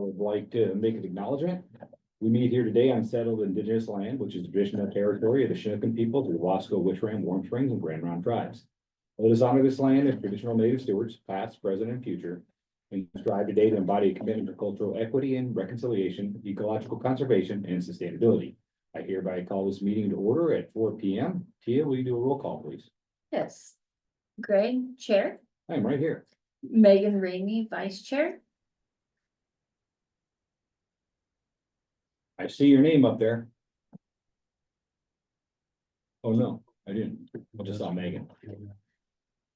would like to make an acknowledgement. We meet here today on settled indigenous land, which is traditional territory of the Chinookan people through Wasco, Wishram, Warm Springs, and Grand Ronde tribes. Let us honor this land as traditional native stewards, past, present, and future, and strive today to embody a commitment to cultural equity and reconciliation, ecological conservation, and sustainability. I hereby call this meeting to order at 4 p.m. Tia, will you do a roll call, please? Yes. Greg, Chair. I am right here. Megan Ramey, Vice Chair. I see your name up there. Oh, no, I didn't. I just saw Megan.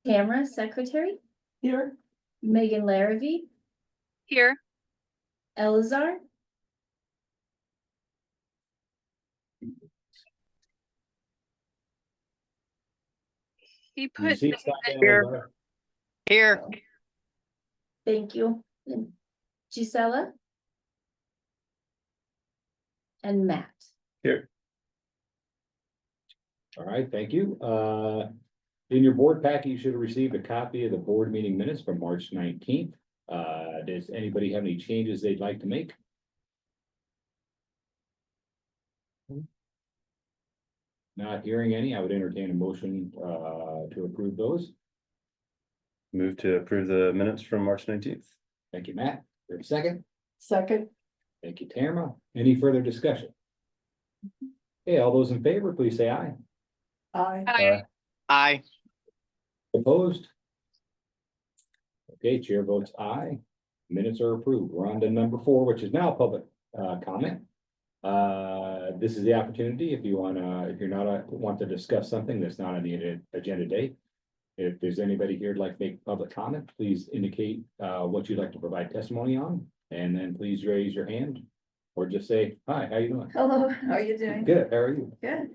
Tamara, Secretary. Here. Megan Larrabee. Here. Elazar. He Can you put see it? Stop down Here. there. here. Thank you. And Gisela. And Matt. Here. All right, thank you. In your board packet, you should have received a copy of the board meeting minutes from March 19th. Does anybody have any changes they'd like to make? Not hearing any, I would entertain a motion to approve those. Move to approve the minutes from March 19th. Thank you, Matt. For a second. Second. Thank you, Tamara. Any further discussion? Okay, all those in favor, please say aye. Aye. Aye. Aye. Opposed? Okay, chair votes aye. Minutes are approved. We're on to number 4, which is now public comment. This is the opportunity if you if you're not want to discuss something that's not on the agenda date. If there's anybody here who'd like to make public comment, please indicate what you'd like to provide testimony on, and then please raise your hand or just say, hi, how you doing? Hello, how are you doing? Good, how are you? Good.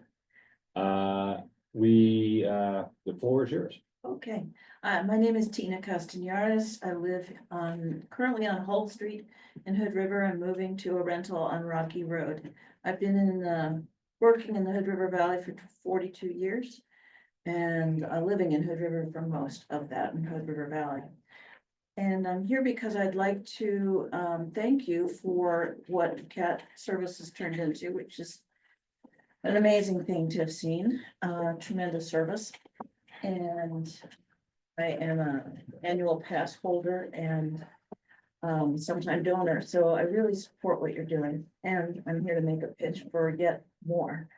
The floor is yours. Okay, my name is Tina Castañares. I live currently on Hull Street in Hood River. I'm moving to a rental on Rocky Road. I've been working in the Hood River Valley for 42 years and living in Hood River for most of that in Hood River Valley. And I'm here because I'd like to thank you for what CAT services turned into, which is an amazing thing to have seen, tremendous service. And I am an annual pass holder and sometime donor, so I really support what you're doing. And I'm here to make a pitch for yet more.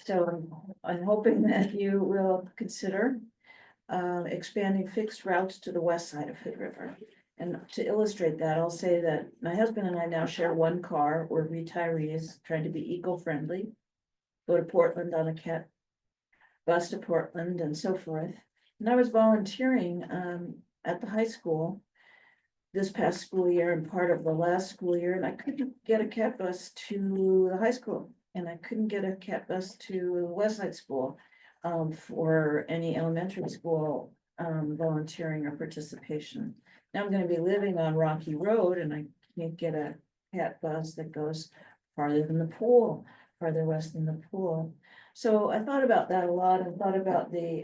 So I'm hoping that you will consider expanding fixed routes to the west side of Hood River. And to illustrate that, I'll say that my husband and I now share one car. We're retirees trying to be eco-friendly. Go to Portland on a CAT bus to Portland and so forth. And I was volunteering at the high school this past school year and part of the last school year, and I couldn't get a CAT bus to the high school, and I couldn't get a CAT bus to West Side School for any elementary school volunteering or participation. Now I'm going to be living on Rocky Road, and I can't get a CAT bus that goes farther than the pool, farther west than the pool. So I thought about that a lot and thought about the,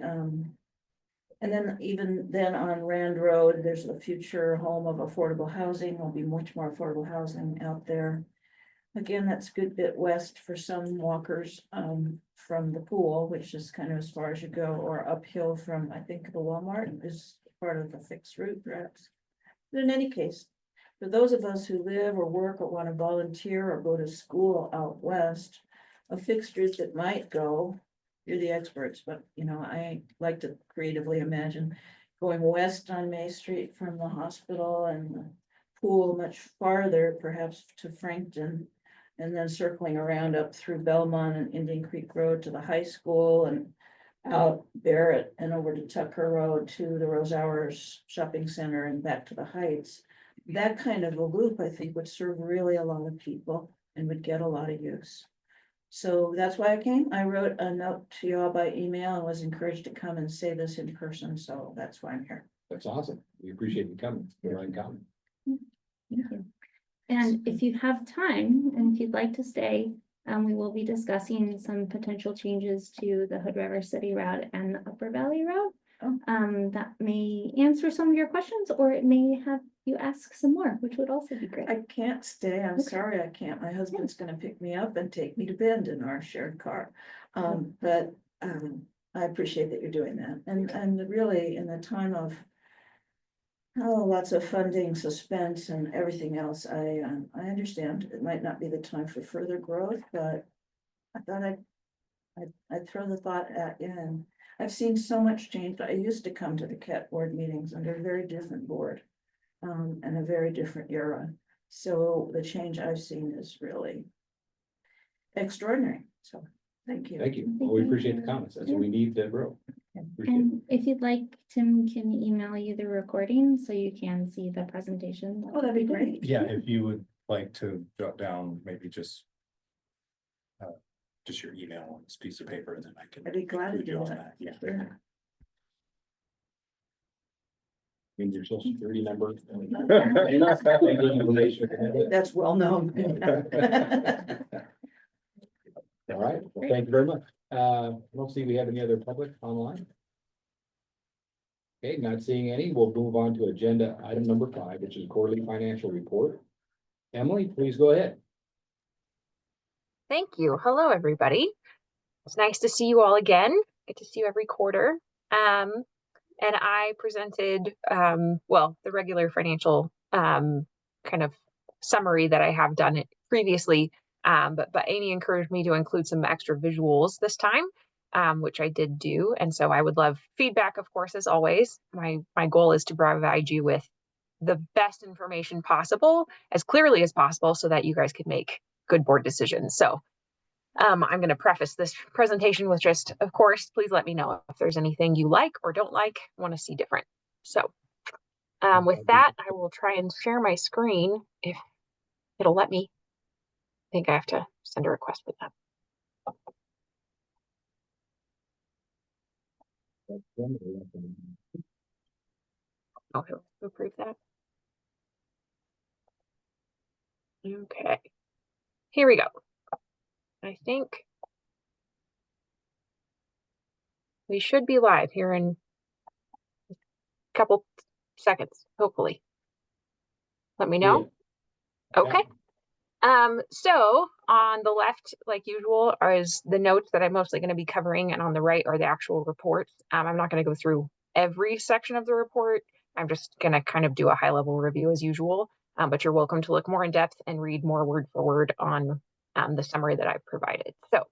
and then even then on Rand Road, there's a future home of affordable housing. There'll be much more affordable housing out there. Again, that's a good bit west for some walkers from the pool, which is kind of as far as you go, or uphill from, I think the Walmart is part of the fixed route perhaps. But in any case, for those of us who live or work or want to volunteer or go to school out west, a fixed route that might go, you're the experts, but you know, I like to creatively imagine going west on May Street from the hospital and the pool much farther, perhaps to Frankton, and then circling around up through Belmont and Indian Creek Road to the high school and out Barrett and over to Tucker Road to the Rose Hours Shopping Center and back to the Heights. That kind of a loop, I think, would serve really a lot of people and would get a lot of use. So that's why I came. I wrote a note to you all by email and was encouraged to come and say this in person. So that's why I'm here. That's awesome. We appreciate you coming. You're in comment. And if you have time, and if you'd like to stay, we will be discussing some potential changes to the Hood River City Route and the Upper Valley Route. Oh. That may answer some of your questions, or it may have you ask some more, which would also be great. I can't stay, I'm Okay. sorry, I can't, my husband's gonna pick me up and take me to Bend in our shared car. But I appreciate that you're doing that, and really in the time of lots of funding suspense and everything else, I understand it might not be the time for further growth, but I thought I'd throw the thought at you, and I've seen so much change. I used to come to the CAT board meetings under a very different board, and a very different era. So the change I've seen is really extraordinary. So, thank you. Thank you. Well, we appreciate the comments. That's what we need to grow. Appreciate it. And if you'd like, Tim can email you the recording so you can see the presentation. Oh, that'd be great. Yeah, if you would like to jot down, maybe just your email on this piece of paper, and then I can. I'd be glad to include you do on that. Yeah. Sure. Means your social security number. That's well known. All right, well, thank you very much. I don't see we have any other public online. Okay, not seeing any, we'll move on to agenda item number 5, which is quarterly financial report. Emily, please go ahead. Thank you. Hello, everybody. It's nice to see you all again. Get to see you every quarter. And I presented, well, the regular financial kind of summary that I have done it previously. But Amy encouraged me to include some extra visuals this time, which I did do. And so I would love feedback, of course, as always. My goal is to provide you with the best information possible, as clearly as possible, so that you guys can make good board decisions. So I'm going to preface this presentation with just, of course, please let me know if there's anything you like or don't like, want to see different. So with that, I will try and share my screen if it'll let me. I think I have to send a request with that. Oh, he'll approve that. Okay, here we go. I think we should be live here in a couple seconds, hopefully. Let me know. Yeah. Okay. So on the left, like usual, is the notes that I'm mostly going to be covering, and on the right are the actual reports. I'm not going to go through every section of the report. I'm just going to kind of do a high-level review as usual, but you're welcome to look more in depth and read more word for word on the summary that I've provided. So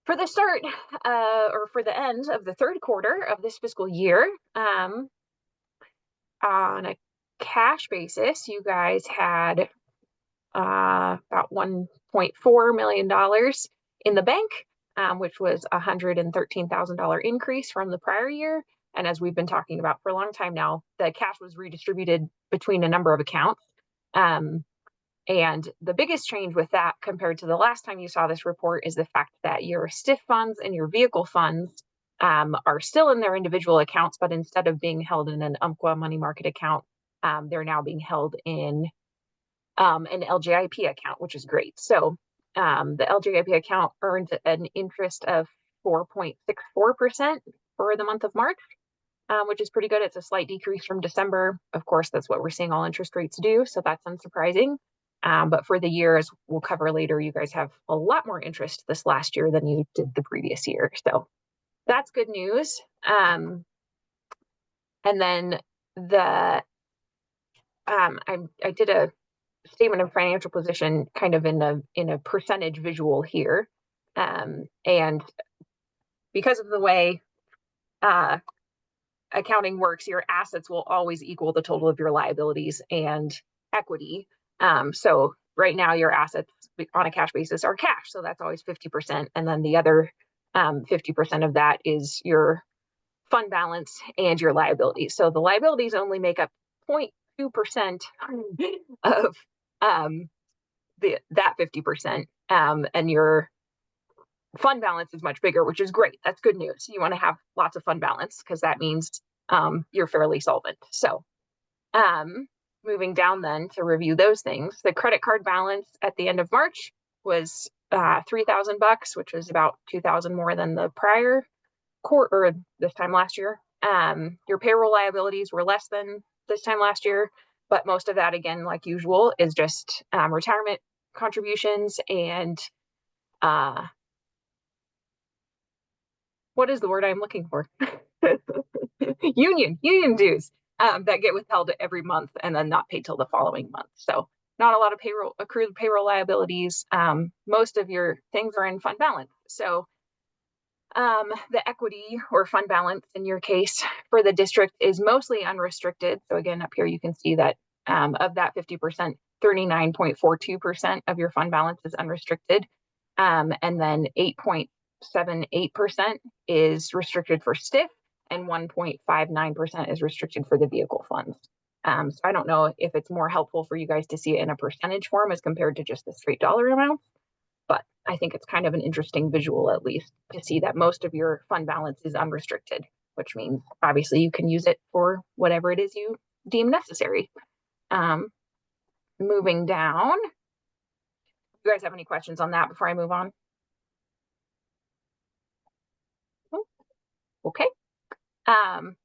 for the start, or for the end of the third quarter of this fiscal year, on a cash basis, you guys had about $1.4 million in the bank, which was a $113,000 increase from the prior year. And as we've been talking about for a long time now, the cash was redistributed between a number of accounts. And the biggest change with that compared to the last time you saw this report is the fact that your STIF funds and your vehicle funds are still in their individual accounts, but instead of being held in an Umpqua money market account, they're now being held in an LGIP account, which is great. So the LGIP account earned an interest of 4.64% for the month of March, which is pretty good. It's a slight decrease from December. Of course, that's what we're seeing all interest rates do, so that's unsurprising. But for the year, as we'll cover later, you guys have a lot more interest this last year than you did the previous year. So that's good news. And then I did a statement of financial position kind of in a percentage visual here. And because of the way accounting works, your assets will always equal the total of your liabilities and equity. So right now your assets on a cash basis are cash. So that's always 50%. And then the other 50% of that is your fund balance and your liabilities. So the liabilities only make up 0.2% of that 50%. And your fund balance is much bigger, which is great. That's good news. You want to have lots of fund balance because that means you're fairly solvent. So moving down then to review those things, the credit card balance at the end of March was $3,000, which was about $2,000 more than the prior quarter, or this time last year. Your payroll liabilities were less than this time last year, but most of that, again, like usual, is just retirement contributions and what is the word I'm looking for? Union dues that get withheld every month and then not paid till the following month. So not a lot of accrued payroll liabilities. Most of your things are in fund balance. So the equity or fund balance in your case for the district is mostly unrestricted. So again, up here you can see that of that 50%, 39.42% of your fund balance is unrestricted. And then 8.78% is restricted for STIF and 1.59% is restricted for the vehicle funds. So I don't know if it's more helpful for you guys to see it in a percentage form as compared to just the straight dollar amounts, but I think it's kind of an interesting visual, at least, to see that most of your fund balance is unrestricted, which means obviously you can use it for whatever it is you deem necessary. Moving down, you guys have any questions on that before I move on? Okay.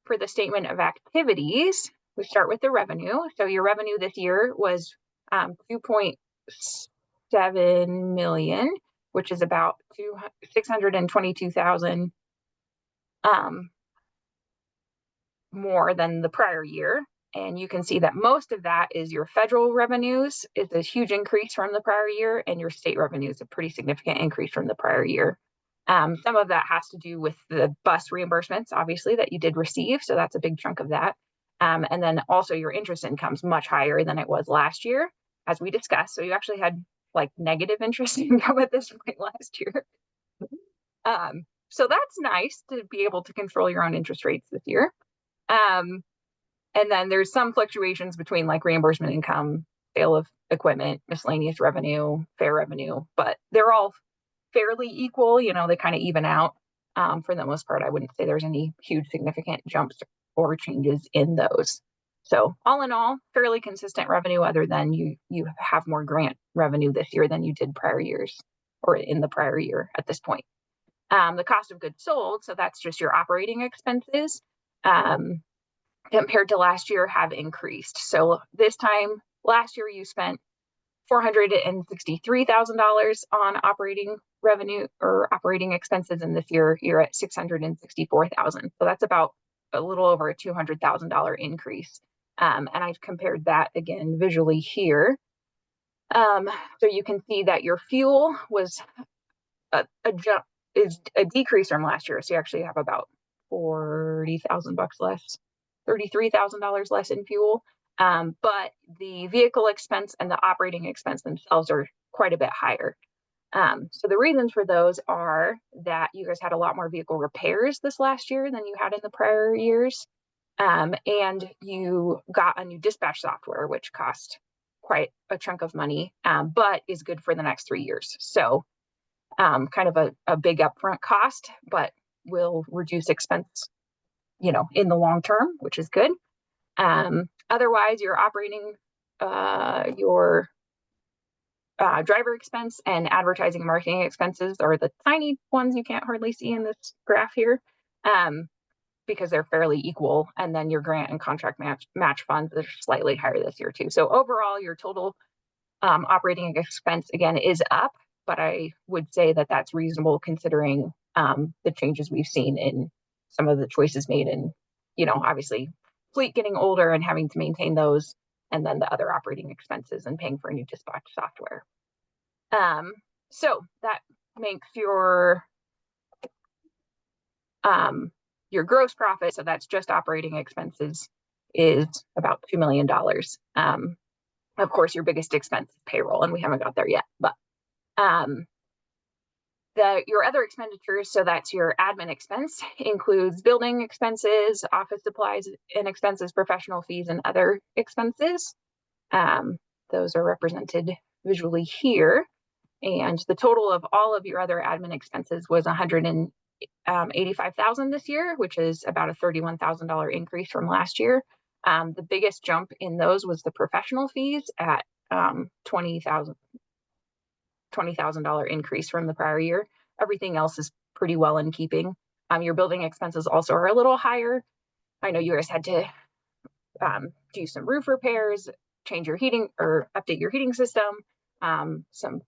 For the statement of activities, we start with the revenue. So your revenue this year was 2.7 million, which is about 622,000 more than the prior year. And you can see that most of that is your federal revenues is a huge increase from the prior year, and your state revenues a pretty significant increase from the prior year. Some of that has to do with the bus reimbursements, obviously, that you did receive. So that's a big chunk of that. And then also your interest income is much higher than it was last year, as we discussed. So you actually had like negative interest income at this point last year. So that's nice to be able to control your own interest rates this year. And then there's some fluctuations between like reimbursement income, sale of equipment, miscellaneous revenue, fair revenue, but they're all fairly equal. You know, they kind of even out. For the most part, I wouldn't say there's any huge significant jumps or changes in those. So all in all, fairly consistent revenue, other than you have more grant revenue this year than you did prior years or in the prior year at this point. The cost of goods sold, so that's just your operating expenses, compared to last year have increased. So this time last year you spent $463,000 on operating revenue or operating expenses, and this year you're at $664,000. So that's about a little over a $200,000 increase. And I've compared that again visually here. So you can see that your fuel was a decrease from last year. So you actually have about $40,000 less, $33,000 less in fuel. But the vehicle expense and the operating expense themselves are quite a bit higher. So the reasons for those are that you guys had a lot more vehicle repairs this last year than you had in the prior years. And you got a new dispatch software, which cost quite a chunk of money, but is good for the next 3 years. So kind of a big upfront cost, but will reduce expense, you know, in the long term, which is good. Otherwise, your operating, your driver expense and advertising and marketing expenses are the tiny ones you can't hardly see in this graph here, because they're fairly equal. And then your grant and contract match funds are slightly higher this year too. So overall, your total operating expense again is up, but I would say that that's reasonable considering the changes we've seen in some of the choices made in, you know, obviously fleet getting older and having to maintain those, and then the other operating expenses and paying for a new dispatch software. So that makes your gross profit, so that's just operating expenses, is about $2 million. Of course, your biggest expense is payroll, and we haven't got there yet, but your other expenditures, so that's your admin expense, includes building expenses, office supplies and expenses, professional fees, and other expenses. Those are represented visually here. And the total of all of your other admin expenses was $185,000 this year, which is about a $31,000 increase from last year. The biggest jump in those was the professional fees at $20,000 increase from the prior year. Everything else is pretty well in keeping. Your building expenses also are a little higher. I know you guys had to do some roof repairs, change your heating or update your heating system.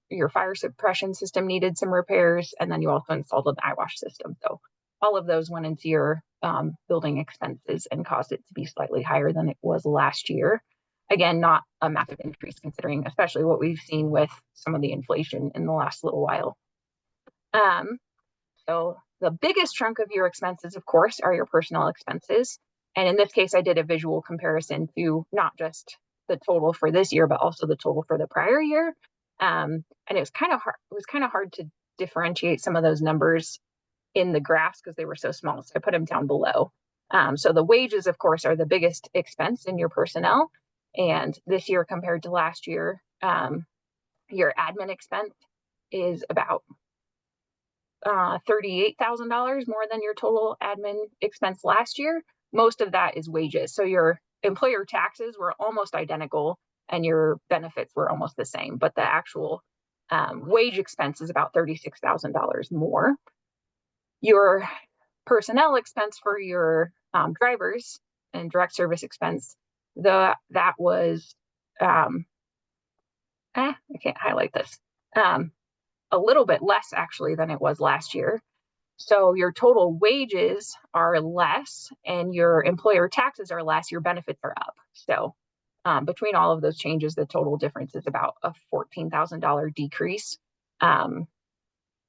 Your fire suppression system needed some repairs, and then you also installed an eye wash system. So all of those went into your building expenses and caused it to be slightly higher than it was last year. Again, not a massive increase considering especially what we've seen with some of the inflation in the last little while. So the biggest chunk of your expenses, of course, are your personnel expenses. And in this case, I did a visual comparison to not just the total for this year, but also the total for the prior year. And it was kind of hard. It was kind of hard to differentiate some of those numbers in the graphs because they were so small. So I put them down below. So the wages, of course, are the biggest expense in your personnel. And this year compared to last year, your admin expense is about $38,000 more than your total admin expense last year. Most of that is wages. So your employer taxes were almost identical and your benefits were almost the same, but the actual wage expense is about $36,000 more. Your personnel expense for your drivers and direct service expense, that was, I can't highlight this, a little bit less actually than it was last year. So your total wages are less and your employer taxes are less, your benefits are up. So between all of those changes, the total difference is about a $14,000 decrease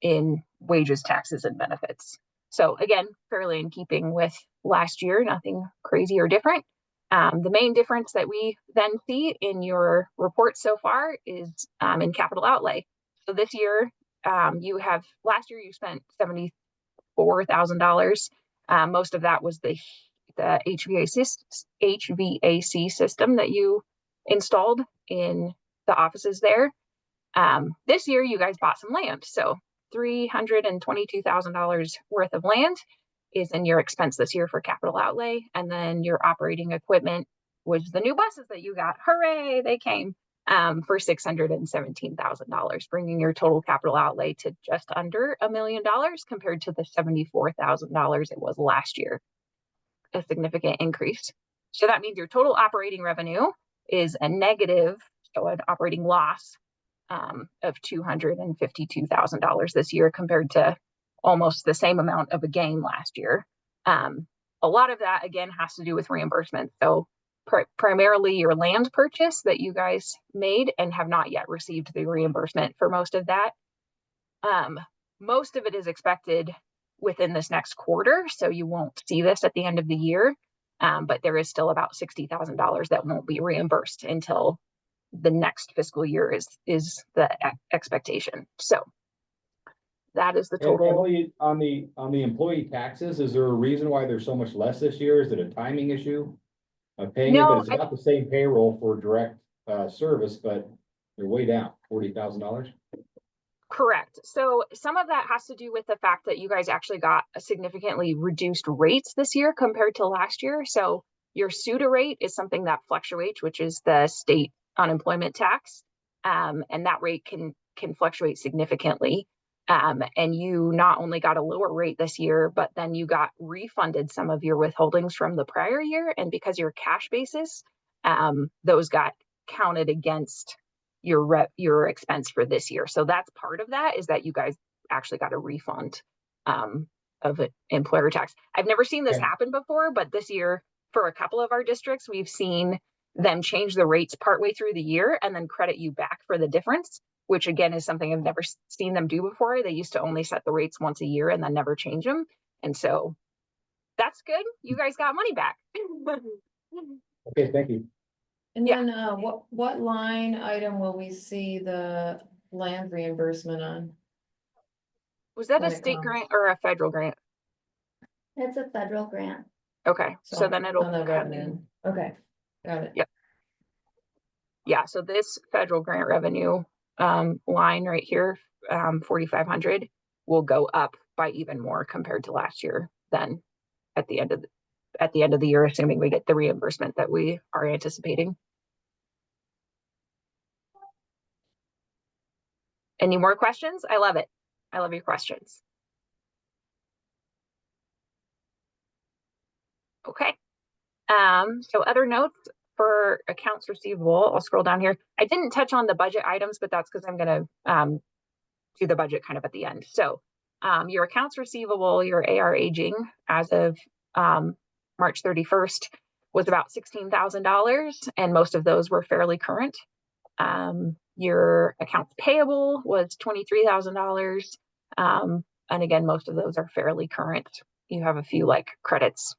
in wages, taxes, and benefits. So again, fairly in keeping with last year, nothing crazy or different. The main difference that we then see in your report so far is in capital outlay. So this year, last year you spent $74,000. Most of that was the HVAC system that you installed in the offices there. This year you guys bought some land. So $322,000 worth of land is in your expense this year for capital outlay. And then your operating equipment was the new buses that you got. Hooray, they came for $617,000, bringing your total capital outlay to just under $1 million compared to the $74,000 it was last year. A significant increase. So that means your total operating revenue is a negative, so an operating loss of $252,000 this year compared to almost the same amount of a gain last year. A lot of that, again, has to do with reimbursement. So primarily your land purchase that you guys made and have not yet received the reimbursement for most of that. Most of it is expected within this next quarter, so you won't see this at the end of the year, but there is still about $60,000 that won't be reimbursed until the next fiscal year is the expectation. So that is the total. Emily, on the employee taxes, is there a reason why there's so much less this year? Is it a timing issue of paying it? No, But it's about the same payroll for direct service, but they're way down, $40,000. Correct. So some of that has to do with the fact that you guys actually got a significantly reduced rates this year compared to last year. So your SUTA rate is something that fluctuates, which is the state unemployment tax. And that rate can fluctuate significantly. And you not only got a lower rate this year, but then you got refunded some of your withholdings from the prior year. And because you're cash basis, those got counted against your expense for this year. So that's part of that, is that you guys actually got a refund of employer tax. I've never seen this happen before, but this year for a couple of our districts, we've seen them change the rates partway through the year and then credit you back for the difference, which again is something I've never seen them do before. They used to only set the rates once a year and then never change them. And so that's good. You guys got money back. Okay, thank you. And Yeah. then, what line item will we see the land reimbursement on? Was that When a it state comes. grant or a federal grant? It's a federal grant. Okay, so then it'll On the come revenue. in. Okay, got it. Yep. Yeah, so this federal grant revenue line right here, 4,500, will go up by even more compared to last year then at the end of the year, assuming we get the reimbursement that we are anticipating. Any more questions? I love it. I love your questions. Okay, So other notes for accounts receivable, I'll scroll down here. I didn't touch on the budget items, but that's because I'm gonna do the budget kind of at the end. So your accounts receivable, your AR aging as of March 31st was about $16,000, and most of those were fairly current. Your accounts payable was $23,000. And again, most of those are fairly current. You have a few like credits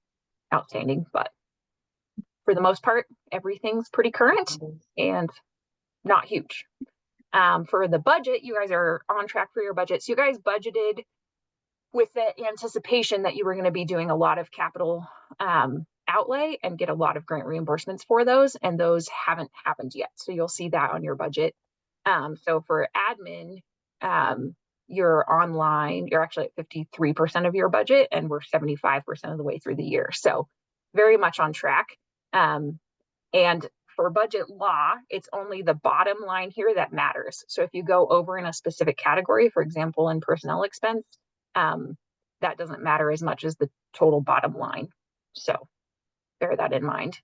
outstanding, but for the most part, everything's pretty current and not huge. For the budget, you guys are on track for your budget. So you guys budgeted with the anticipation that you were going to be doing a lot of capital outlay and get a lot of grant reimbursements for those, and those haven't happened yet. So you'll see that on your budget. So for admin, you're online, you're actually at 53% of your budget, and we're 75% of the way through the year. So very much on track. And for budget law, it's only the bottom line here that matters. So if you go over in a specific category, for example, in personnel expense, that doesn't matter as much as the total bottom line. So bear that in mind.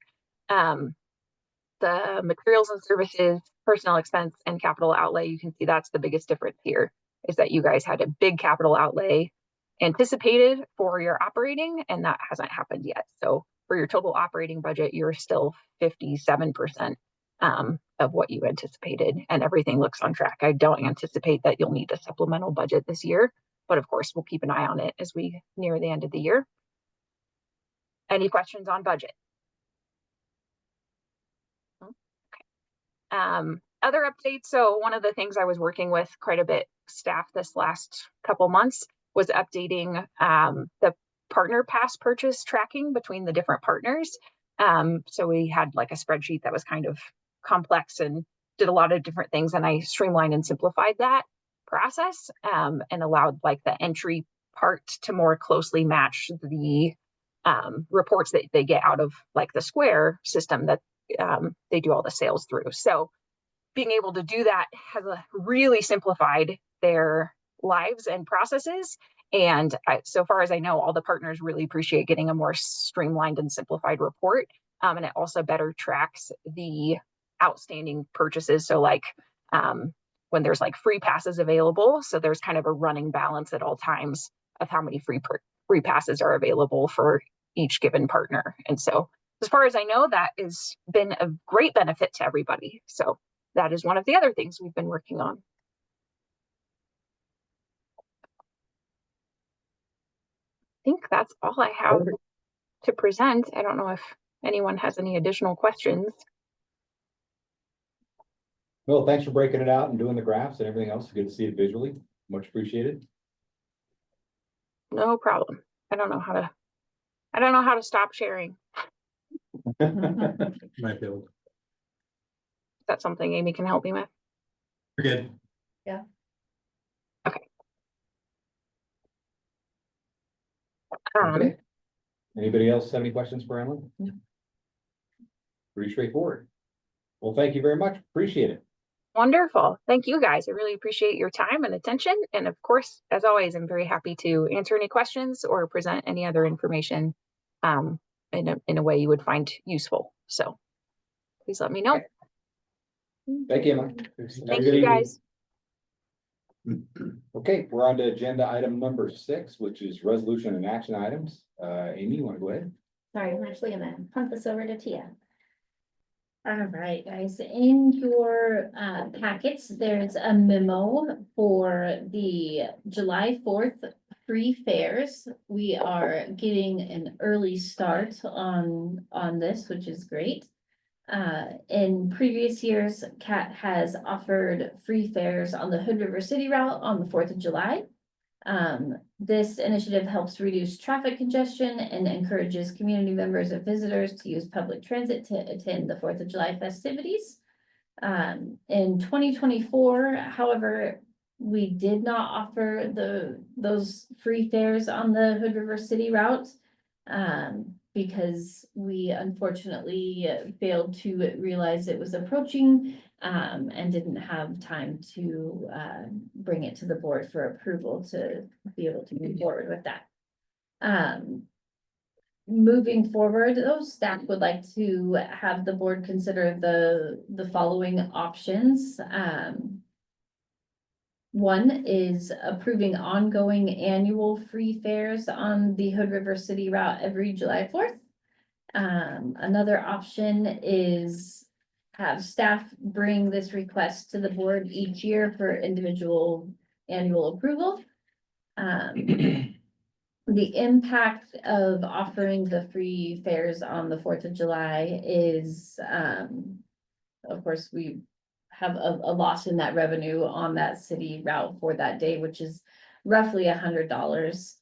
The materials and services, personnel expense, and capital outlay, you can see that's the biggest difference here, is that you guys had a big capital outlay anticipated for your operating, and that hasn't happened yet. So for your total operating budget, you're still 57% of what you anticipated, and everything looks on track. I don't anticipate that you'll need a supplemental budget this year, but of course, we'll keep an eye on it as we near the end of the year. Any questions on budget? Other updates. So one of the things I was working with quite a bit staff this last couple months was updating the partner pass purchase tracking between the different partners. So we had like a spreadsheet that was kind of complex and did a lot of different things, and I streamlined and simplified that process and allowed like the entry part to more closely match the reports that they get out of like the Square system that they do all the sales through. So being able to do that has really simplified their lives and processes. And so far as I know, all the partners really appreciate getting a more streamlined and simplified report. And it also better tracks the outstanding purchases. So like when there's like free passes available, so there's kind of a running balance at all times of how many free passes are available for each given partner. And so as far as I know, that has been a great benefit to everybody. So that is one of the other things we've been working on. I think that's all I have to present. I don't know if anyone has any additional questions. Well, thanks for breaking it out and doing the graphs and everything else. It's good to see it visually. Much appreciated. No problem. I don't know how to stop sharing. Might build. Is that something Amy can help me with? We're good. Okay. Okay. Anybody else have any questions for Emily? No. Pretty straightforward. Well, thank you very much. Appreciate it. Wonderful. Thank you guys. I really appreciate your time and attention. And of course, as always, I'm very happy to answer any questions or present any other information in a way you would find useful. So please let me know. Thank you, Emily. Thank you guys. Okay, we're on to agenda item number 6, which is resolution and action items. Amy, you want to go ahead? Sorry, I'm actually gonna punt this over to Tia. All right, guys, in your packets, there's a memo for the July 4th free fairs. We are getting an early start on this, which is great. In previous years, CAT has offered free fares on the Hood River City route on the 4th of July. This initiative helps reduce traffic congestion and encourages community members and visitors to use public transit to attend the 4th of July festivities. In 2024, however, we did not offer those free fares on the Hood River City route because we unfortunately failed to realize it was approaching and didn't have time to bring it to the board for approval to be able to move forward with that. moving forward, though, staff would like to have the board consider the following options. One is approving ongoing annual free fares on the Hood River City route every July 4th. Another option is have staff bring this request to the board each year for individual annual approval. The impact of offering the free fares on the 4th of July is, of course, we have a loss in that revenue on that city route for that day, which is roughly $100.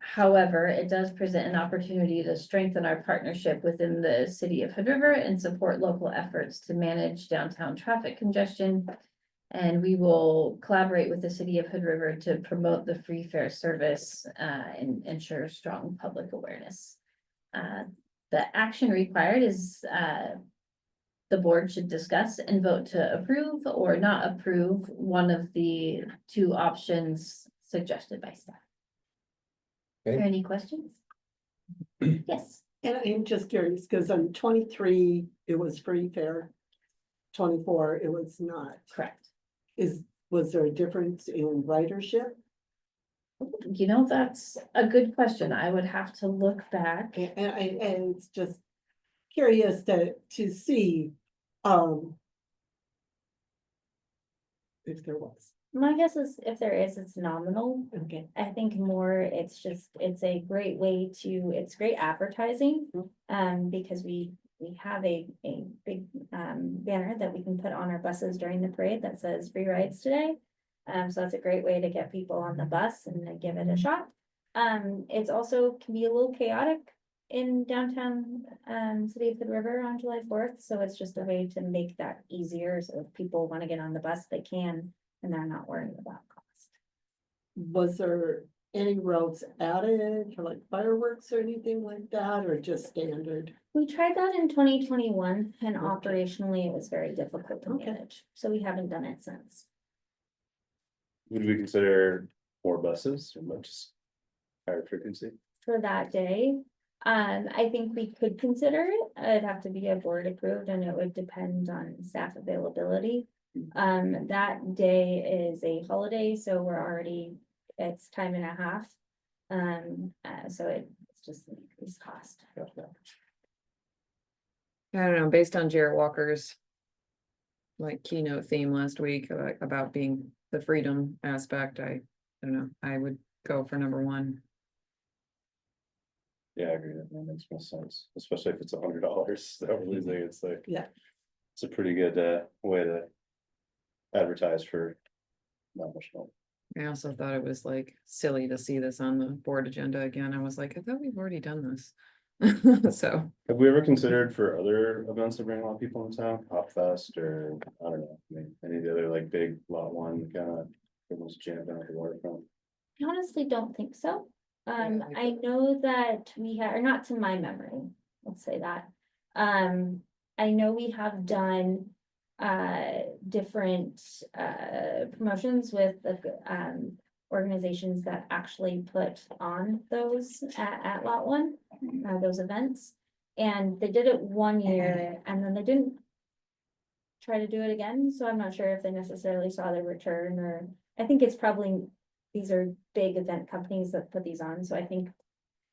However, it does present an opportunity to strengthen our partnership within the city of Hood River and support local efforts to manage downtown traffic congestion. And we will collaborate with the city of Hood River to promote the free fare service and ensure strong public awareness. The action required is the board should discuss and vote to approve or not approve one of the two options suggested by staff. Are there any questions? Yes. And I'm just curious, because on 23, it was free fare. 24, it was not. Correct. Was there a difference in ridership? You know, that's a good question. I would have to look back. And it's just curious to see, if there was. My guess is if there is, it's nominal. Okay. I think more, it's a great way it's great advertising. Because we have a big banner that we can put on our buses during the parade that says free rides today. So that's a great way to get people on the bus and to give it a shot. It's also can be a little chaotic in downtown city of Hood River on July 4th. So it's just a way to make that easier. So if people want to get on the bus, they can, and they're not worried about cost. Was there any routes added for like fireworks or anything like that, or just standard? We tried that in 2021 and operationally it was very difficult to manage. So we haven't done it since. Would we consider more buses or much higher frequency? For that day, I think we could consider it. It'd have to be a board approved and it would depend on staff availability. That day is a holiday, so it's time and a half. So it's just an increased cost. I don't know, based on Jarrett Walker's like keynote theme last week about being the freedom aspect, I don't know, I would go for number one. Yeah, I agree. That makes most sense, especially if it's $100 that we're losing. It's like, Yeah. It's a pretty good way to advertise for not much money. I also thought it was like silly to see this on the board agenda again. I was like, I thought we've already done this. So. Have we ever considered for other events that bring a lot of people in town, Hop Fest or, I don't know, I mean, any of the other like big lot one kind of, almost jammed out the waterfront? I honestly don't think so. I I know that we have, or not to my memory, let's say that. I know we have done different promotions with the organizations that actually put on those at lot one, those events. And they did it one year and then they didn't try to do it again. So I'm not sure if they necessarily saw the return, or I think it's probably, these are big event companies that put these on. So I think,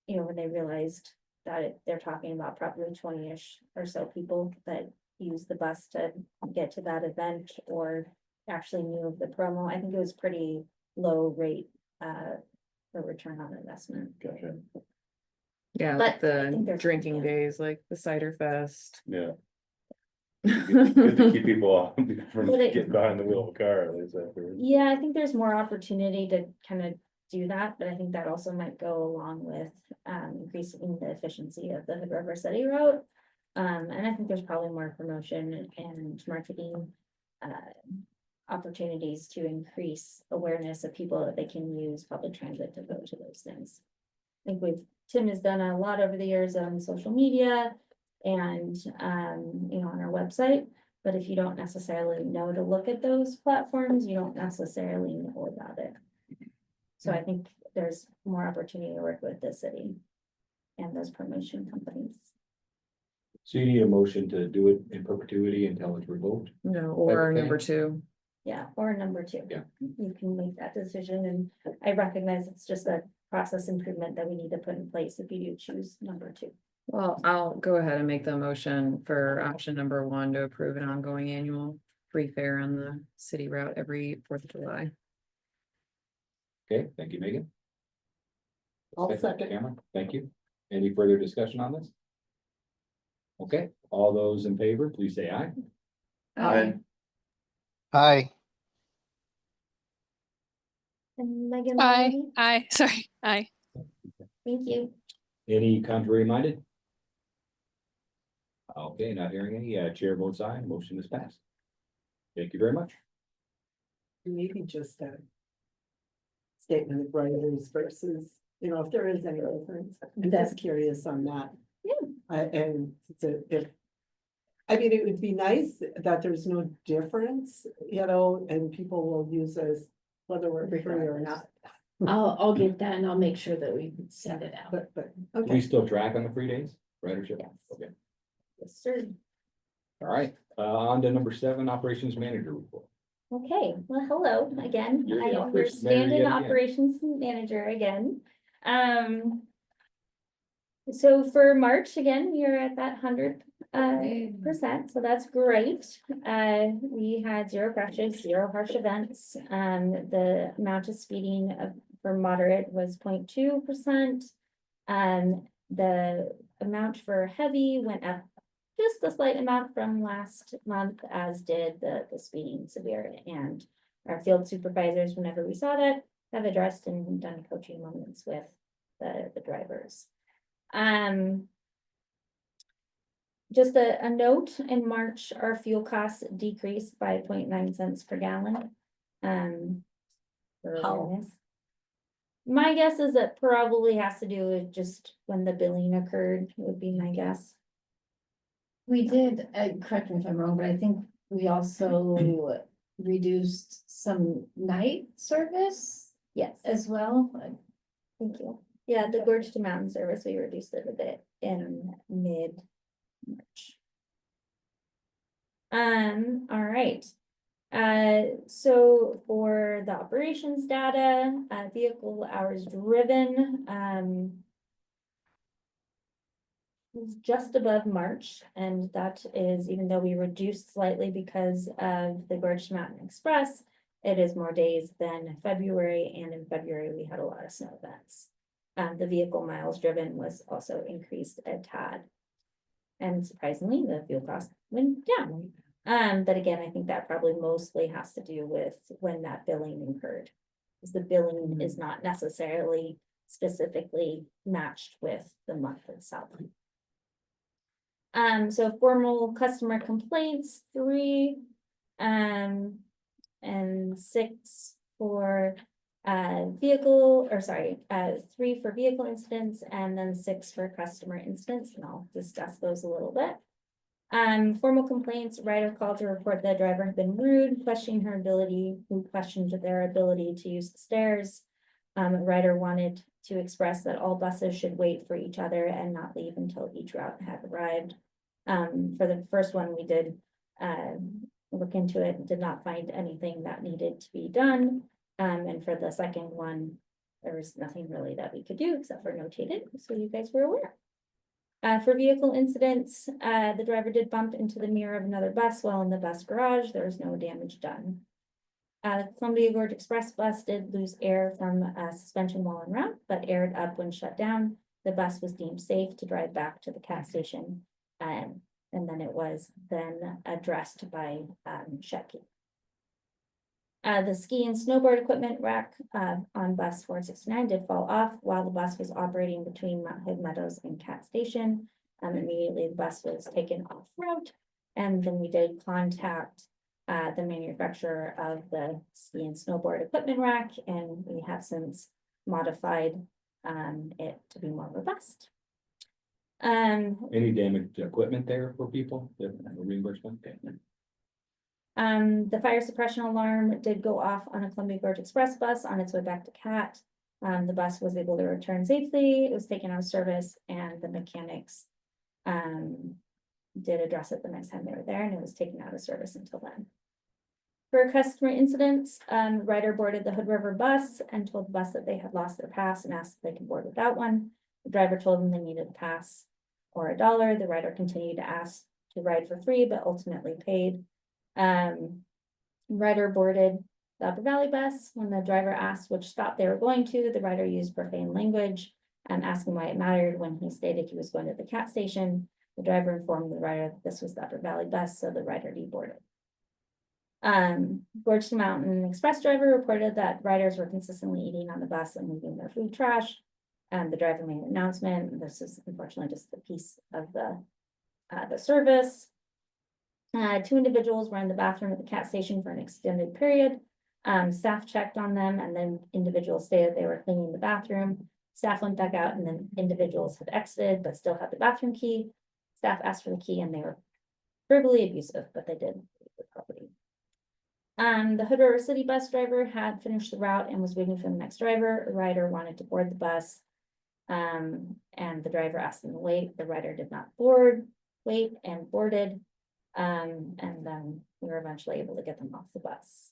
when they realized that they're talking about probably 20-ish or so people that use the bus to get to that event or actually knew of the promo. I think it was pretty low rate for return on investment. Gotcha. Yeah, But like I think the there's- drinking days, like the cider fest. Yeah. Good to keep people off from But it- getting behind the wheel of a car at least afterwards. Yeah, I think there's more opportunity to kind of do that, but I think that also might go along with increasing the efficiency of the Hood River City Road. And I think there's probably more promotion and marketing opportunities to increase awareness of people that they can use public transit to go to those things. I think Tim has done a lot over the years on social media and on our website. But if you don't necessarily know to look at those platforms, you don't necessarily know about it. So I think there's more opportunity to work with the city. and those promotion companies. So you need a motion to do it in perpetuity until it's revoked? No, or Okay. number two. Yeah, or number two. Yeah. You can make that decision, and I recognize it's just a process improvement that we need to put in place if you do choose number two. Well, I'll go ahead and make the motion for option number one to approve an ongoing annual free fare on the city route every 4th of July. Okay, thank you, Megan. I'll second. Cameron, thank you. Any further discussion on this? Okay, all those in favor, please say aye. Aye. Aye. And Megan. Aye, Mulroney? aye, sorry, aye. Thank you. Any contrary minded? Okay, not hearing any, chair votes aye, motion is passed. Thank you very much. Maybe just a statement of writers versus, you know, if there is any difference. I'm just curious on that. Yeah. And to, if, I mean, it would be nice that there's no difference, you know, and people will use this whether we're free or not. I'll get that and I'll make sure that we send it out. But, Do we okay. still track on the free days, ridership? Yes. Okay, Yes, sir. all right, on to number 7, operations manager report. Okay, well, hello again. You're the I am your operations manager stand-in yet again. operations manager again. So for March, again, we are at that 100%, so that's great. We had 0 crashes, 0 harsh events. The amount of speeding for moderate was 0.2%. The amount for heavy went up just a slight amount from last month, as did the speeding severe. And our field supervisors, whenever we saw that, have addressed and done coaching moments with the drivers. Just a note, in March, our fuel costs decreased by 0.9 cents per gallon. For How? awareness. My guess is it probably has to do with just when the billing occurred, would be my guess. We did, correct me if I'm wrong, but I think we also reduced some night service Yes, as well. thank you. Yeah, the Gorge to Mountain service, we reduced it a bit in mid-March. All right. So for the operations data, vehicle hours driven, was just above March, and that is even though we reduced slightly because of the Gorge Mountain Express, it is more days than February, and in February we had a lot of snow events. The vehicle miles driven was also increased a tad. And surprisingly, the fuel cost went down. But again, I think that probably mostly has to do with when that billing occurred. Because the billing is not necessarily specifically matched with the month itself. So formal customer complaints, 3, and 6 for vehicle, or sorry, 3 for vehicle incidents, and then 6 for customer incidents, and I'll discuss those a little bit. Formal complaints, rider called to report the driver had been rude, questioning who questioned their ability to use the stairs. Rider wanted to express that all buses should wait for each other and not leave until each route had arrived. For the first one, we did look into it and did not find anything that needed to be done. And for the second one, there was nothing really that we could do except for notate it, so you guys were aware. For vehicle incidents, the driver did bump into the mirror of another bus while in the bus garage. There was no damage done. The Columbia Gorge Express bus did lose air from a suspension while en route, but aired up when shut down. The bus was deemed safe to drive back to the cat station. And then it was then addressed by Shecky. The ski and snowboard equipment rack on bus 469 did fall off while the bus was operating between Mount Hood Meadows and Cat Station. Immediately the bus was taken off route, and then we did contact the manufacturer of the ski and snowboard equipment rack, and we have since modified it to be more robust. Any damaged equipment there for people, that reimbursement? Okay. The fire suppression alarm did go off on a Columbia Gorge Express bus on its way back to Cat. The bus was able to return safely, it was taken out of service, and the mechanics did address it the next time they were there, and it was taken out of service until then. For customer incidents, rider boarded the Hood River bus and told the bus that they had lost their pass and asked if they could board without one. The driver told them they needed a pass or $1. The rider continued to ask to ride for free, but ultimately paid. Rider boarded the Upper Valley bus. When the driver asked which stop they were going to, the rider used profane language and asking why it mattered when he stated he was going to the cat station. The driver informed the rider that this was the Upper Valley bus, so the rider deboarded. Gorge Mountain Express driver reported that riders were consistently eating on the bus and leaving their food trash. The driver made an announcement. This is unfortunately just the piece of the service. 2 individuals were in the bathroom at the cat station for an extended period. Staff checked on them, and then individuals stated they were cleaning the bathroom. Staff went back out, and then individuals had exited but still had the bathroom key. Staff asked for the key, and they were verbally abusive, but they did leave the property. The Hood River City bus driver had finished the route and was waiting for the next driver. A rider wanted to board the bus. And the driver asked him to wait. The rider did not wait and boarded. And then we were eventually able to get them off the bus.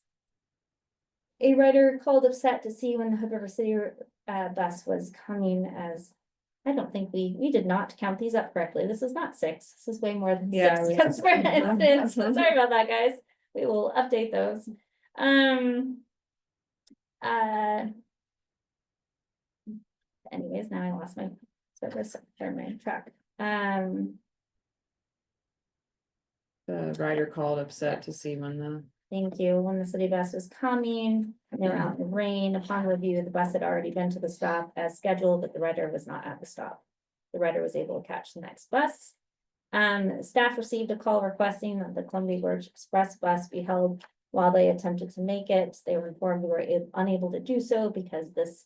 A rider called upset to see when the Hood River City bus was coming, as I don't think we did not count these up correctly. This is not 6. This is way more than 6. we- Customer incidents. Sorry about that, guys. We will update those. Anyways, now I lost my service or my track. The rider called upset to see when the, Thank you. When the city bus was coming, and they were out in the rain. Upon review, the bus had already been to the stop as scheduled, but the rider was not at the stop. The rider was able to catch the next bus. Staff received a call requesting that the Columbia Gorge Express bus be held while they attempted to make it. They were informed they were unable to do so because this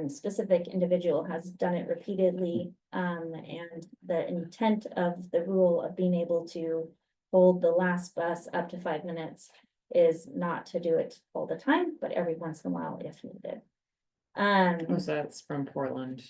specific individual has done it repeatedly. And the intent of the rule of being able to hold the last bus up to 5 minutes is not to do it all the time, but every once in a while if needed. that's from Portland.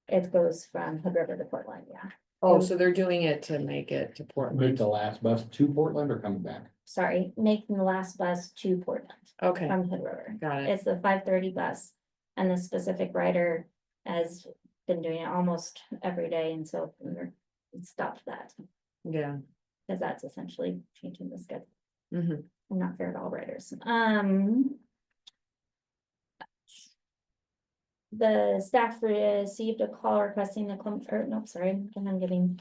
It goes from Hood River to Portland, yeah. Oh, so they're doing it to make it to Make Portland. the last bus to Portland or coming back? Sorry, making the last bus to Portland Okay, from Hood River. got it. It's the 5:30 bus, and the specific rider has been doing it almost every day, and so we stopped that, Yeah. because that's essentially changing the schedule. Mm-hmm. And not fair to all riders. The staff received a call requesting the I'm getting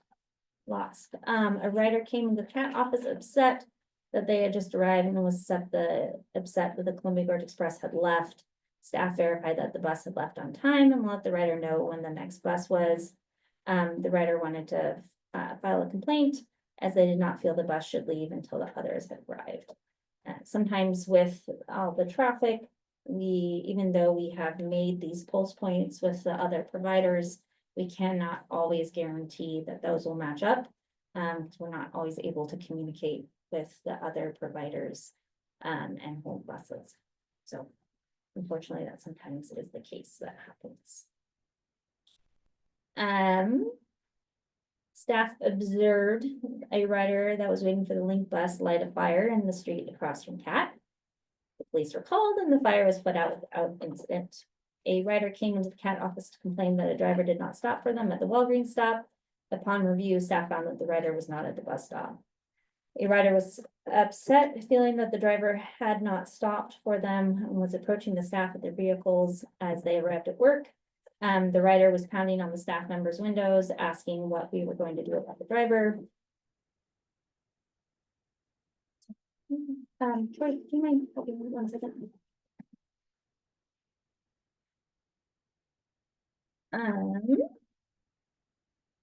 lost. A rider came in the cat office upset that they had just arrived and was upset that the Columbia Gorge Express had left. Staff verified that the bus had left on time and let the rider know when the next bus was. The rider wanted to file a complaint, as they did not feel the bus should leave until the others had arrived. Sometimes with all the traffic, even though we have made these pulse points with the other providers, we cannot always guarantee that those will match up. Because we're not always able to communicate with the other providers and hold buses. So unfortunately, that sometimes is the case that happens. Staff observed a rider that was waiting for the Link bus light a fire in the street across from Cat. The police were called and the fire was put out without incident. A rider came into the Cat office to complain that a driver did not stop for them at the Walgreens stop. Upon review, staff found that the rider was not at the bus stop. A rider was upset, feeling that the driver had not stopped for them and was approaching the staff at their vehicles as they arrived at work. The rider was pounding on the staff members' windows, asking what we were going to do about the driver. Troy, do you mind helping me 1 second?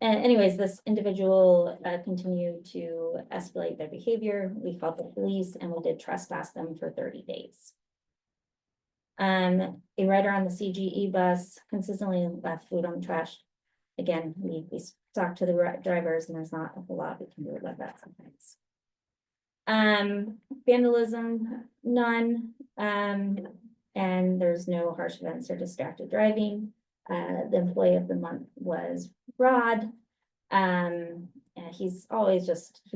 And anyways, this individual continued to escalate their behavior. We called the police and we did trespass them for 30 days. A rider on the CGE bus consistently left food on the trash. Again, we talked to the drivers and there's not a whole lot we can do about that sometimes. Vandalism, none. and there's no harsh events or distracted driving. The employee of the month was Rod. And he's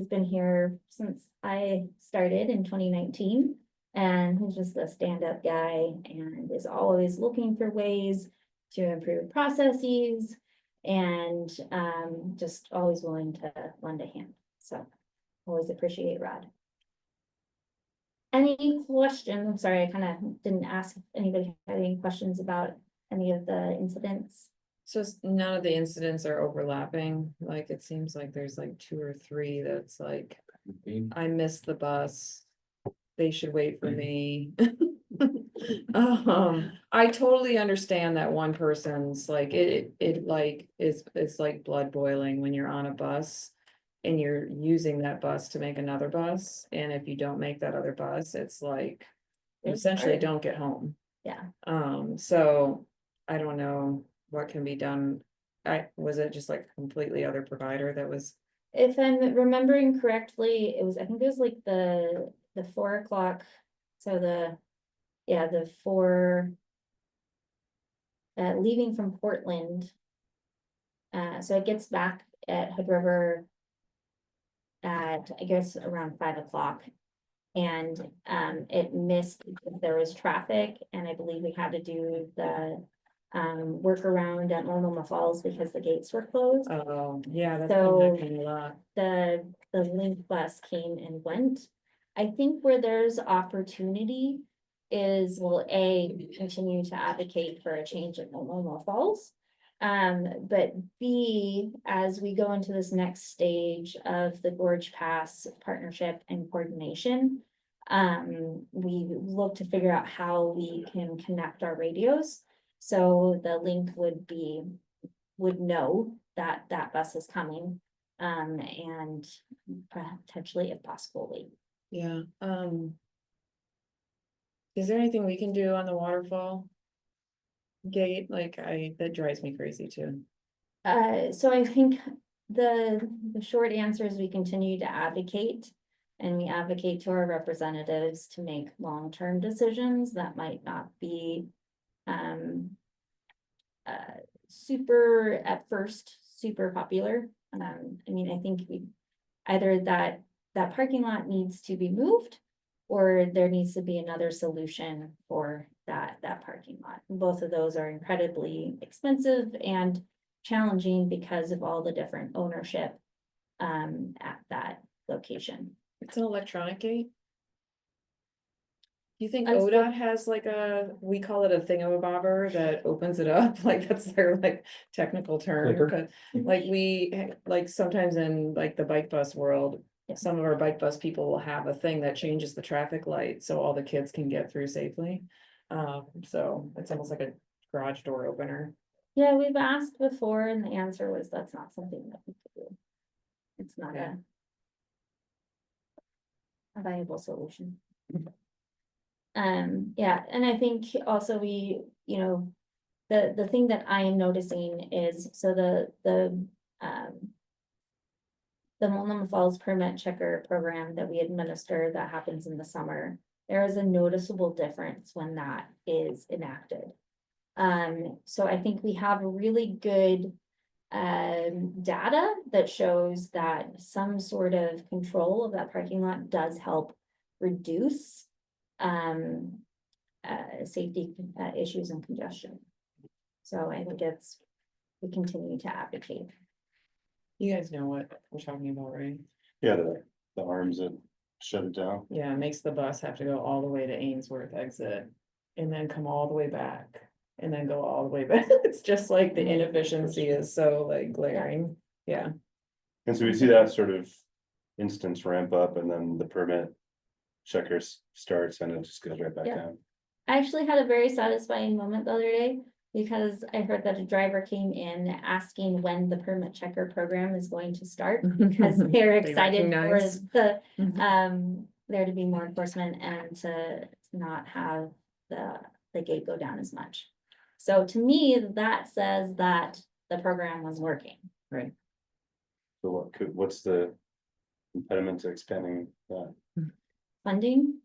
been here since I started in 2019. And he's just a stand-up guy and is always looking for ways to improve processes and just always willing to lend a hand. So always appreciate Rod. Any questions? I'm sorry, I kind of didn't ask if anybody had any questions about any of the incidents. So none of the incidents are overlapping, like it seems like there's like 2 or 3 that's like, I missed the bus. They should wait for me. I totally understand that one person's like, it like, it's like blood boiling when you're on a bus. And you're using that bus to make another bus, and if you don't make that other bus, it's like, you It's essentially hard. don't get home. Yeah. So I don't know what can be done. Was it just like a completely other provider that was? If I'm remembering correctly, I think it was like the 4 o'clock. So the 4. Leaving from Portland. So it gets back at Hood River. At, I guess, around 5 o'clock. And it missed, because there was traffic, and I believe we had to do the workaround at Multnomah Falls because the gates were closed. Oh, yeah, that's So- been happening a lot. The link bus came and went. I think where there's opportunity is, well, A, continue to advocate for a change at Multnomah Falls. But B, as we go into this next stage of the Gorge Pass partnership and coordination, we look to figure out how we can connect our radios. So the link would know that that bus is coming, and potentially, if possible, wait. Yeah, is there anything we can do on the waterfall gate? Like, that drives me crazy too. So I think the short answer is we continue to advocate. And we advocate to our representatives to make long-term decisions that might not be super, at first, super popular. I mean, I think either that parking lot needs to be moved, or there needs to be another solution for that parking lot. Both of those are incredibly expensive and challenging because of all the different ownership at that location. It's an electronic gate? Do you think I was ODOT has like we call it a thingamabobber that opens it up, like that's their like technical term, Clicker? 'cause, like like sometimes in like the bike bus world. Yeah. Some of our bike bus people will have a thing that changes the traffic light so all the kids can get through safely. So it's almost like a garage door opener. Yeah, we've asked before and the answer was that's not something that we could do. It's not Yeah. a viable solution. Yeah, and I think also the thing that I am noticing is, so the Multnomah Falls Permit Checker program that we administer that happens in the summer, there is a noticeable difference when that is enacted. So I think we have a really good data that shows that some sort of control of that parking lot does help reduce safety issues and congestion. So I think we continue to advocate. You guys know what we're talking about, right? Yeah, the arms that shut it down. Yeah, it makes the bus have to go all the way to Ainsworth exit and then come all the way back and then go all the way back. It's just like the inefficiency is so like glaring. Yeah. And so we see that sort of instance ramp up and then the permit checker starts and it just goes right back Yeah. down. I actually had a very satisfying moment the other day because I heard that a driver came in asking when the permit checker program is going to start because they're They excited for recognize. there to be more enforcement and to not have the gate go down as much. So to me, that says that the program was working. Right. So what's the impediment to expanding that? Funding,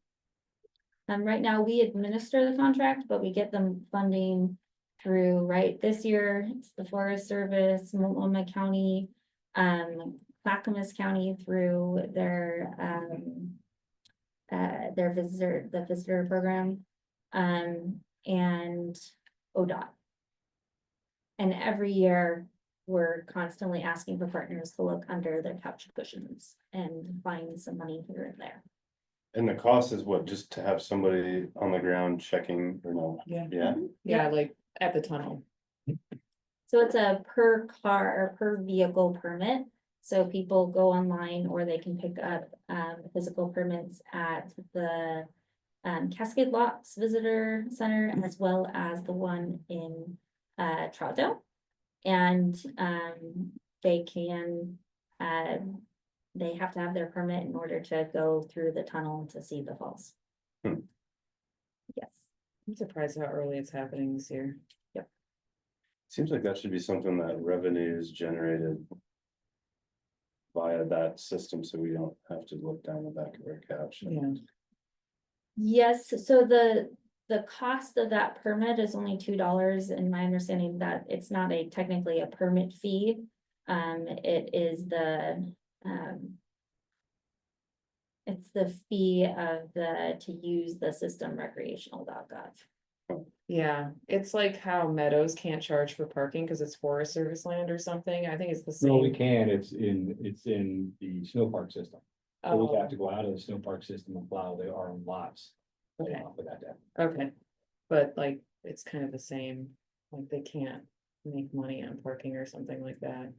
Right now, we administer the contract, but we get them funding through, right, this year, it's the Forest Service, Multnomah County, Clackamas County through their visitor program, and ODOT. And every year, we're constantly asking for partners to look under their couch cushions and find some money here and there. And the cost is what, just to have somebody on the ground checking or no? Yeah. Yeah, Yeah, like at the tunnel. So it's a per car or per vehicle permit. So people go online or they can pick up physical permits at the Cascade Locks Visitor Center as well as the one in Troutdale. And they can they have to have their permit in order to go through the tunnel to see the falls. Hmm. Yes. I'm surprised how early it's happening this year. seems like that should be something that revenue is generated via that system, so we don't have to look down the back of our couch. Yeah. Yes, so the cost of that permit is only $2, and my understanding that it's not technically a permit fee. It is it's the fee of to use the system recreational.gov. Yeah, it's like how Meadows can't charge for parking because it's Forest Service land or something. I think it's the No, we same. can, it's in the snow park system. So we have Oh, to go out of the snow park system and plow our own lots. Okay. Off of that debt. okay, but like, it's kind of the same, like they can't make money on parking or something like that.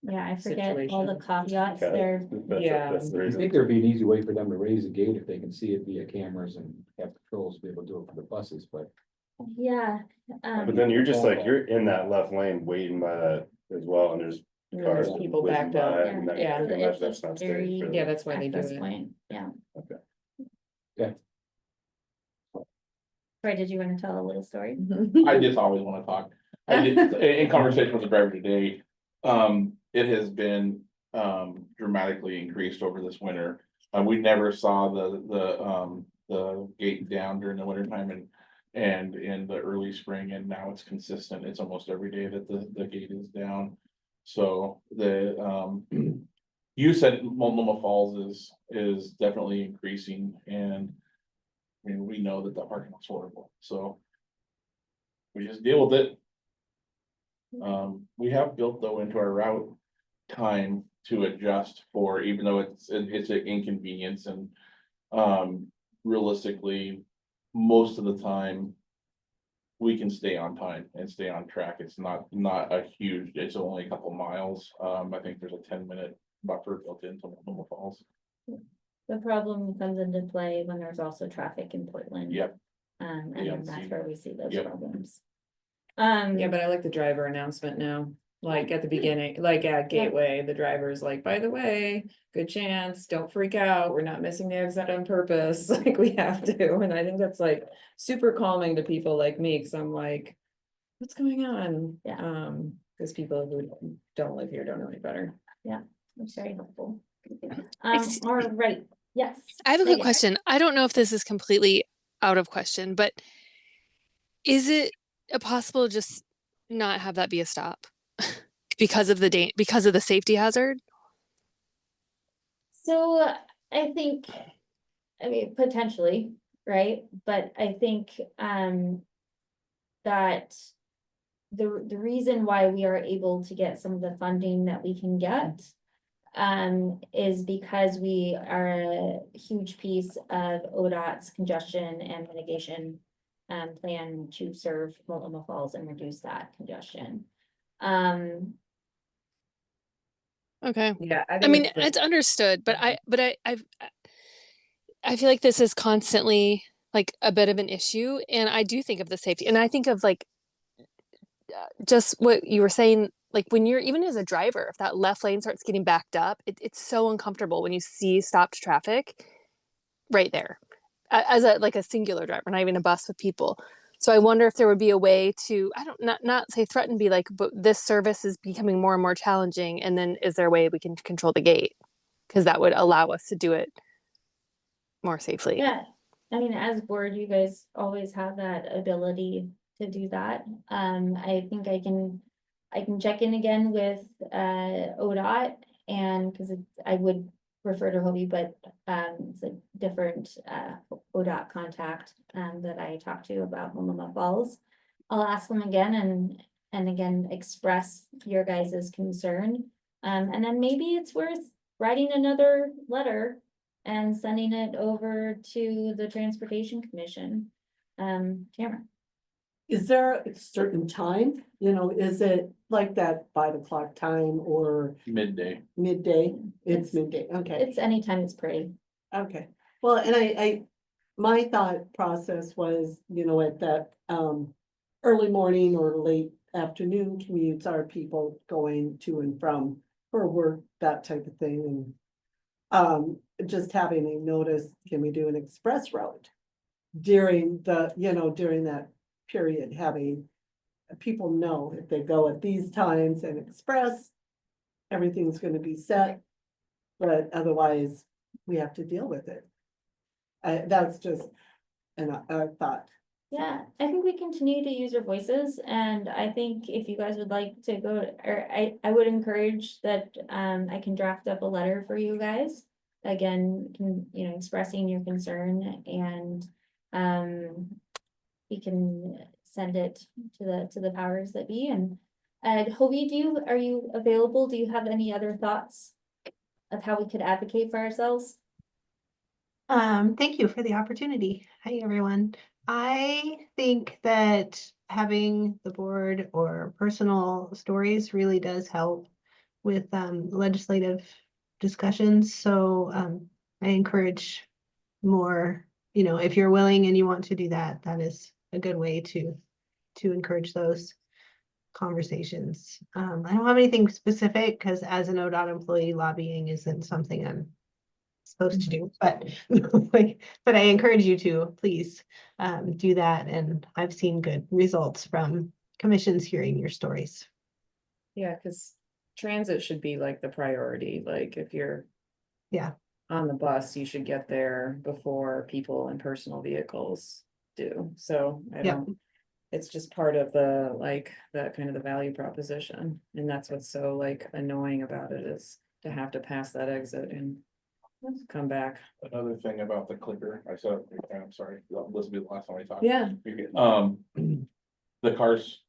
Yeah, I forget all the caveats Okay. there. Yeah. That's the I reason. think there'd be an easy way for them to raise the gate if they can see it via cameras and have patrols be able to do it for the buses, but. Yeah. But then you're just like, you're in that left lane waiting by that as well, and there's cars. There's people whizzing backed up. by, and that- Yeah. I can imagine It's that's not safe very- for them. Yeah, that's why they do Access it. point, yeah. Okay. Troy, did you want to tell a little story? I just always wanna talk. I did, in conversation with the driver today, it has been, dramatically increased over this winter. We never saw the gate down during the winter time and in the early spring, and now it's consistent. It's almost every day that the gate is down. So use at Multnomah Falls is definitely increasing, and I mean, we know that the parking is horrible, so we just deal with it. We have built though into our route time to adjust for, even though it's an inconvenience, and realistically, most of the time we can stay on time and stay on track. It's not a huge, it's only a couple miles. I think there's a 10-minute buffer built into Multnomah Falls. The problem comes into play when there's also traffic in Portland. Yep. And Yeah, then that's see. where we see those Yep. problems. Yeah, but I like the driver announcement now, like at the beginning, like at Gateway, the driver's like, by the way, good chance, don't freak out, we're not missing the exit on purpose, like we have to, and I think that's like super calming to people like me, cause I'm like, what's going on? Yeah. Cause people who don't live here don't know any better. It's very helpful. Ex- All right, yes. I have a quick Megan. question. I don't know if this is completely out of question, but is it possible to just not have that be a stop because of the safety hazard? So I think, I mean, potentially, right? But I think that the reason why we are able to get some of the funding that we can get is because we are a huge piece of ODOT's congestion and mitigation plan to serve Multnomah Falls and reduce that congestion. Okay. Yeah. I mean, it's understood, but I feel like this is constantly like a bit of an issue, and I do think of the safety, and I think of like just what you were saying, like when you're even as a driver, if that left lane starts getting backed up, it's so uncomfortable when you see stopped traffic right there as a singular driver, not even a bus with people. So I wonder if there would be a way to, not say threaten, be like, but this service is becoming more and more challenging. And then is there a way we can control the gate? Because that would allow us to do it more safely. Yeah, I mean, as board, you guys always have that ability to do that. I think I can check in again with, ODOT and, cause I would refer to Hobie, but, it's a different, ODOT contact, that I talked to about Momoma Falls. I'll ask them again and again, express your guys' concern. And then maybe it's worth writing another letter and sending it over to the Transportation Commission. Tamara. Is there a certain time, is it like that 5 o'clock time or Midday. midday? It's midday, okay, It's anytime it's pretty. okay. Well, and my thought process was, at that, early morning or late afternoon commutes are people going to and from for work, that type of thing, and just having a notice, can we do an express route? During during that period, having people know if they go at these times and express, everything's gonna be set. But otherwise, we have to deal with it. That's just a thought. Yeah, I think we continue to use our voices, and I think if you guys would like to go, or I would encourage that, I can draft up a letter for you guys. Again, expressing your concern, and, you can send it to the powers that be, and, Hobie, are you available? Do you have any other thoughts of how we could advocate for ourselves? Thank you for the opportunity. Hi, everyone. I think that having the board or personal stories really does help with legislative discussions. So I encourage more, if you're willing and you want to do that, that is a good way to encourage those conversations. I don't have anything specific because as an ODOT employee, lobbying isn't something I'm supposed to do, but but I encourage you to please do that. And I've seen good results from commissions hearing your stories. Yeah, cause transit should be like the priority, like if you're. Yeah. On the bus, you should get there before people in personal vehicles do, so I Yep. don't. It's just part of the, that kind of the value proposition, and that's what's so annoying about it is to have to pass that exit and come back. Another thing about the clicker, I said, I'm sorry, this will be the last time I talk. Yeah. The cars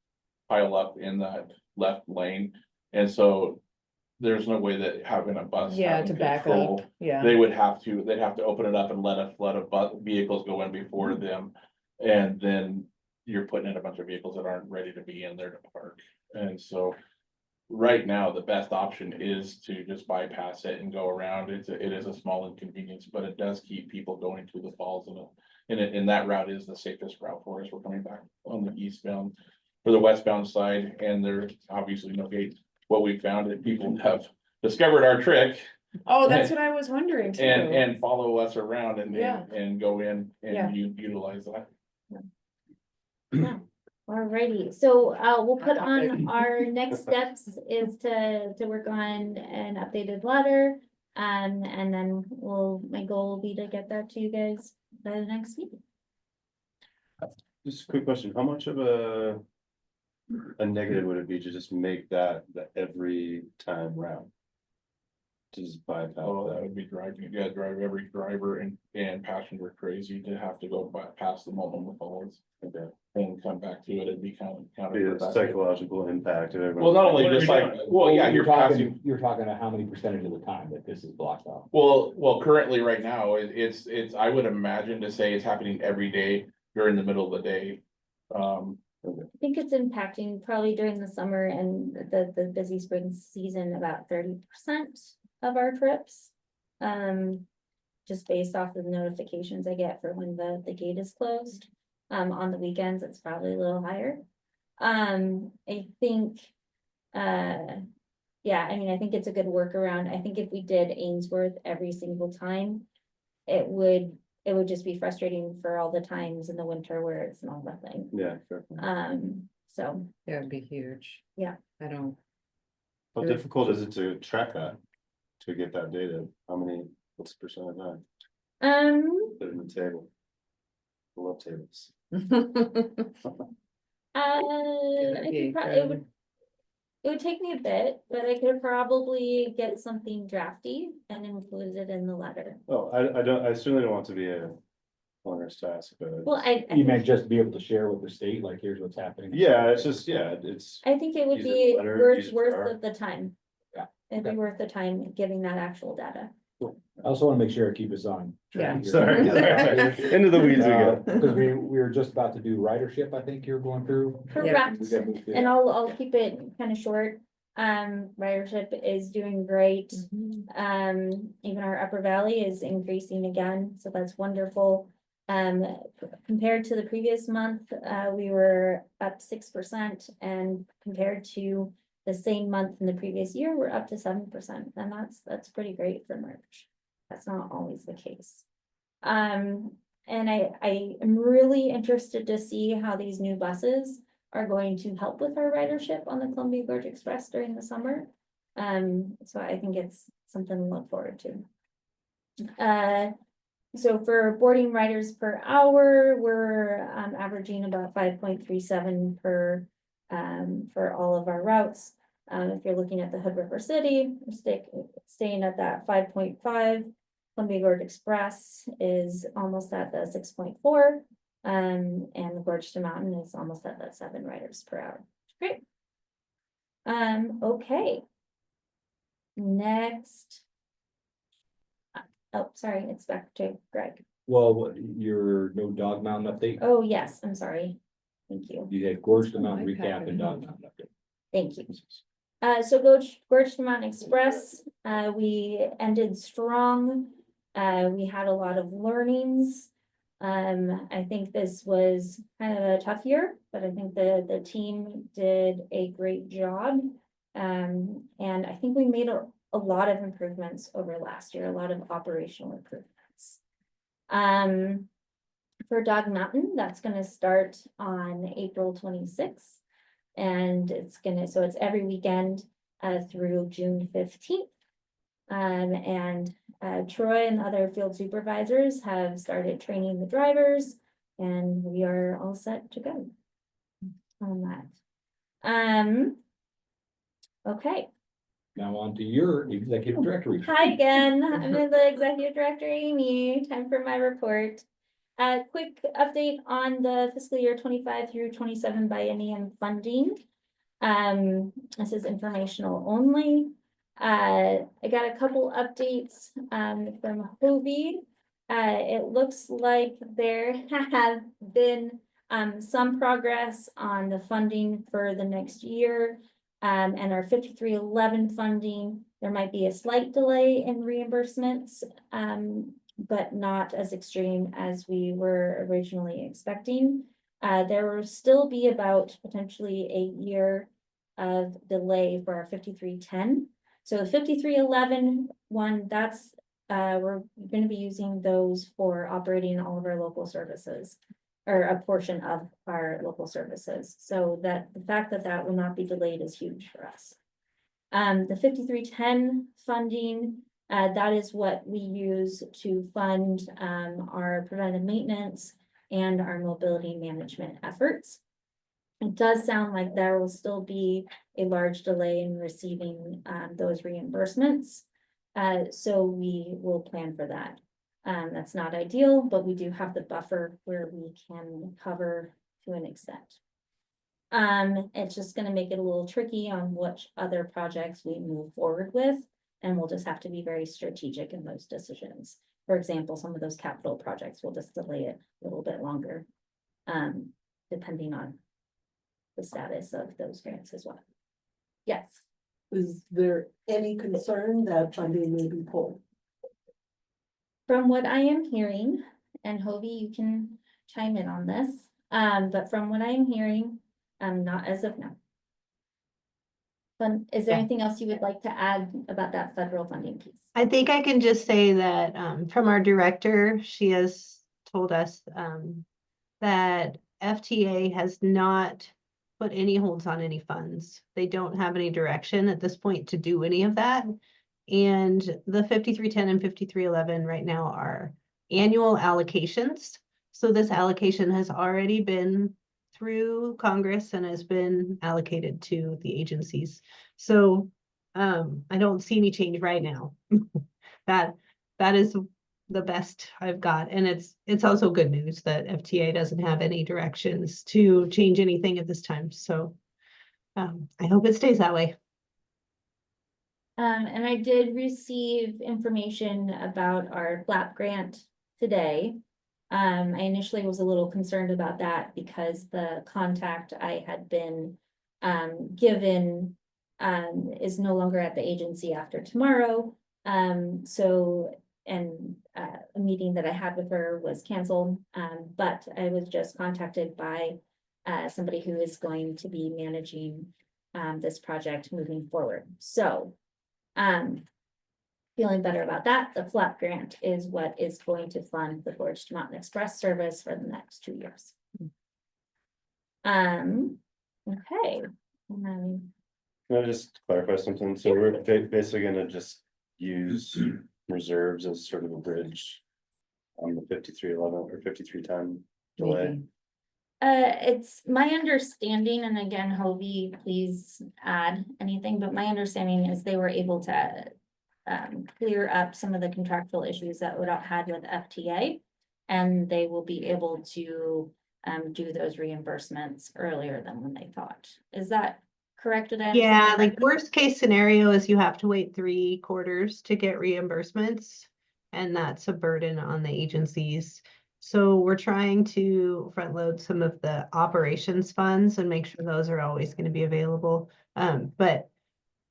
pile up in that left lane, and so there's no way that having a bus. Yeah, having to back control, up, yeah. they'd have to open it up and let a flood of vehicles go in before them. And then you're putting in a bunch of vehicles that aren't ready to be in there to park. And so right now, the best option is to just bypass it and go around. It is a small inconvenience, but it does keep people going to the falls, and that route is the safest route for us. We're coming back on the eastbound or the westbound side, and there's obviously no gate. What we found is people have discovered our trick. Oh, that's what I was wondering too. And follow us around and Yeah. and go in Yeah. and utilize that. Yeah. Alrighty, so we'll put on our next steps is to work on an updated letter. And then my goal will be to get that to you guys by the next meeting. Just a quick question, how much of a negative would it be to just make that every time round? To just bypass Oh, that that? would be driving, drive every driver and passenger crazy to have to go past the Multnomah Falls. Okay. And come back to it. It'd be kind of. Be a psychological impact of everyone. Well, not only What are just we like, doing? well, yeah, you're passing. You're talking how many percentage of the time that this is blocked off? Well, currently right now, it's, I would imagine to say it's happening every day during the middle of the day. I think it's impacting probably during the summer and the busy spring season, about 30% of our trips. Just based off of the notifications I get for when the gate is closed. On the weekends, it's probably a little higher. I think, yeah, I mean, I think it's a good workaround. I think if we did Ainsworth every single time, it would just be frustrating for all the times in the winter where it's not nothing. Yeah, sure. So. Yeah, it'd be huge. Yeah. I don't. How difficult is it to track that? To get that data? What's the percent of that? Put it in the table. I love tables. That'd I be could good. it would take me a bit, but I could probably get something drafty and include it in the letter. Oh, I certainly don't want to be a onerous task, but. Well, You meant just be able to share with the state, like, here's what's happening. Yeah, it's just, yeah, it's, I think it would Use it be better, use it for worth art. the time. Yeah, It'd be okay. worth the time giving that actual data. I also want to make sure I keep us on. track Yeah. here. sorry, into the weeds we go. Because we were just about to do ridership, I think you're going through. Correct. We gotta move to And that. I'll keep it kind of short. Ridership is doing great. Even our upper valley is increasing again, so that's wonderful. Compared to the previous month, we were up 6%, and compared to the same month in the previous year, we're up to 7%, and that's pretty great for March. That's not always the case. And I am really interested to see how these new buses are going to help with our ridership on the Columbia Gorge Express during the summer. So I think it's something to look forward to. So for boarding riders per hour, we're averaging about 5.37 per for all of our routes. If you're looking at the Hood River City, we're staying at that 5.5. Columbia Gorge Express is almost at the 6.4. And the Gorge to Mountain is almost at that 7 riders per hour. Great. Okay. Next. Oh, sorry, it's back to Greg. Well, your no Dog Mountain update, Oh, yes, I'm sorry. Thank you. you had Gorge to Mountain my recap packet. and Dog Mountain update. Thank you. So Gorge to Mountain Express, we ended strong. We had a lot of learnings. I think this was kind of a tough year, but I think the team did a great job. And I think we made a lot of improvements over last year, a lot of operational improvements. For Dog Mountain, that's gonna start on April 26th. And it's every weekend through June 15th. Troy and other field supervisors have started training the drivers, and we are all set to go on that. Okay. Now on to your executive director. report. Hi again, I'm the executive director, Amy. Time for my report. Quick update on the fiscal year 25 through 27 biennium funding. This is informational only. I got a couple updates from Hovey. It looks like there have been some progress on the funding for the next year. And our 5311 funding, there might be a slight delay in reimbursements, but not as extreme as we were originally expecting. There will still be about potentially a year of delay for our 5310. So the 5311 one, that's we're going to be using those for operating all of our local services, or a portion of our local services. So that the fact that that will not be delayed is huge for us. The 5310 funding, that is what we use to fund our preventive maintenance and our mobility management efforts. It does sound like there will still be a large delay in receiving those reimbursements. So we will plan for that. That's not ideal, but we do have the buffer where we can cover to an extent. It's just going to make it a little tricky on which other projects we move forward with, and we'll just have to be very strategic in those decisions. For example, some of those capital projects will just delay it a little bit longer, depending on the status of those grants as well. Yes. Is there any concern that funding may be pulled? From what I am hearing, and Hovey, you can chime in on this, but from what I am hearing, not as of now. Is there anything else you would like to add about that federal funding piece? I think I can just say that from our director, she has told us that FTA has not put any holds on any funds. They don't have any direction at this point to do any of that. And the 5310 and 5311 right now are annual allocations. So this allocation has already been through Congress and has been allocated to the agencies. So I don't see any change right now. That is the best I've got. And it's also good news that FTA doesn't have any directions to change anything at this time. So I hope it stays that way. And I did receive information about our flap grant today. I initially was a little concerned about that because the contact I had been given is no longer at the agency after tomorrow. A meeting that I had with her was canceled, but I was just contacted by somebody who is going to be managing this project moving forward. So feeling better about that. The flap grant is what is going to fund the Forge to Mountain Express service for the next 2 years. Okay. Can I just clarify something? So we're basically gonna just use reserves as sort of a bridge on the 5311 or 5310 delay. It's my understanding, and again, Hovey, please add anything, but my understanding is they were able to clear up some of the contractual issues that ODOT had with FTA. And they will be able to do those reimbursements earlier than when they thought. Is that correct? Did I understand Yeah, that like correctly? worst case scenario is you have to wait 3 quarters to get reimbursements. And that's a burden on the agencies. So we're trying to front load some of the operations funds and make sure those are always going to be available. But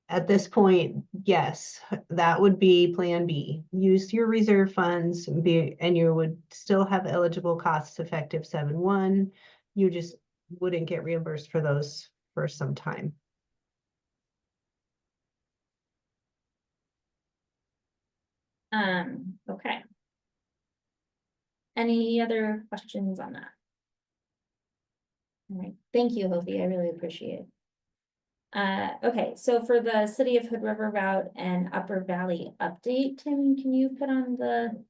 at this point, yes, that would be plan B. Use your reserve funds and you would still have eligible costs effective 7/1. You just wouldn't get reimbursed for those for some time. Okay. Any other questions on that? All right, thank you, Hovey, I really appreciate it. Okay, so for the City of Hood River route and Upper Valley update, Tim, can you put on the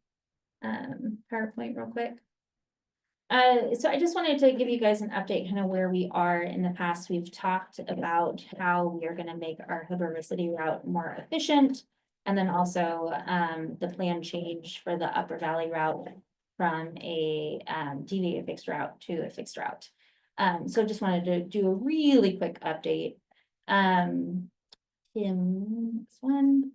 PowerPoint real quick? So I just wanted to give you guys an update, kind of where we are. In the past, we've talked about how we are gonna make our Hood River City route more efficient. And then also, the plan change for the Upper Valley route from a deviated fixed route to a fixed route. So just wanted to do a really quick update. Tim, next one.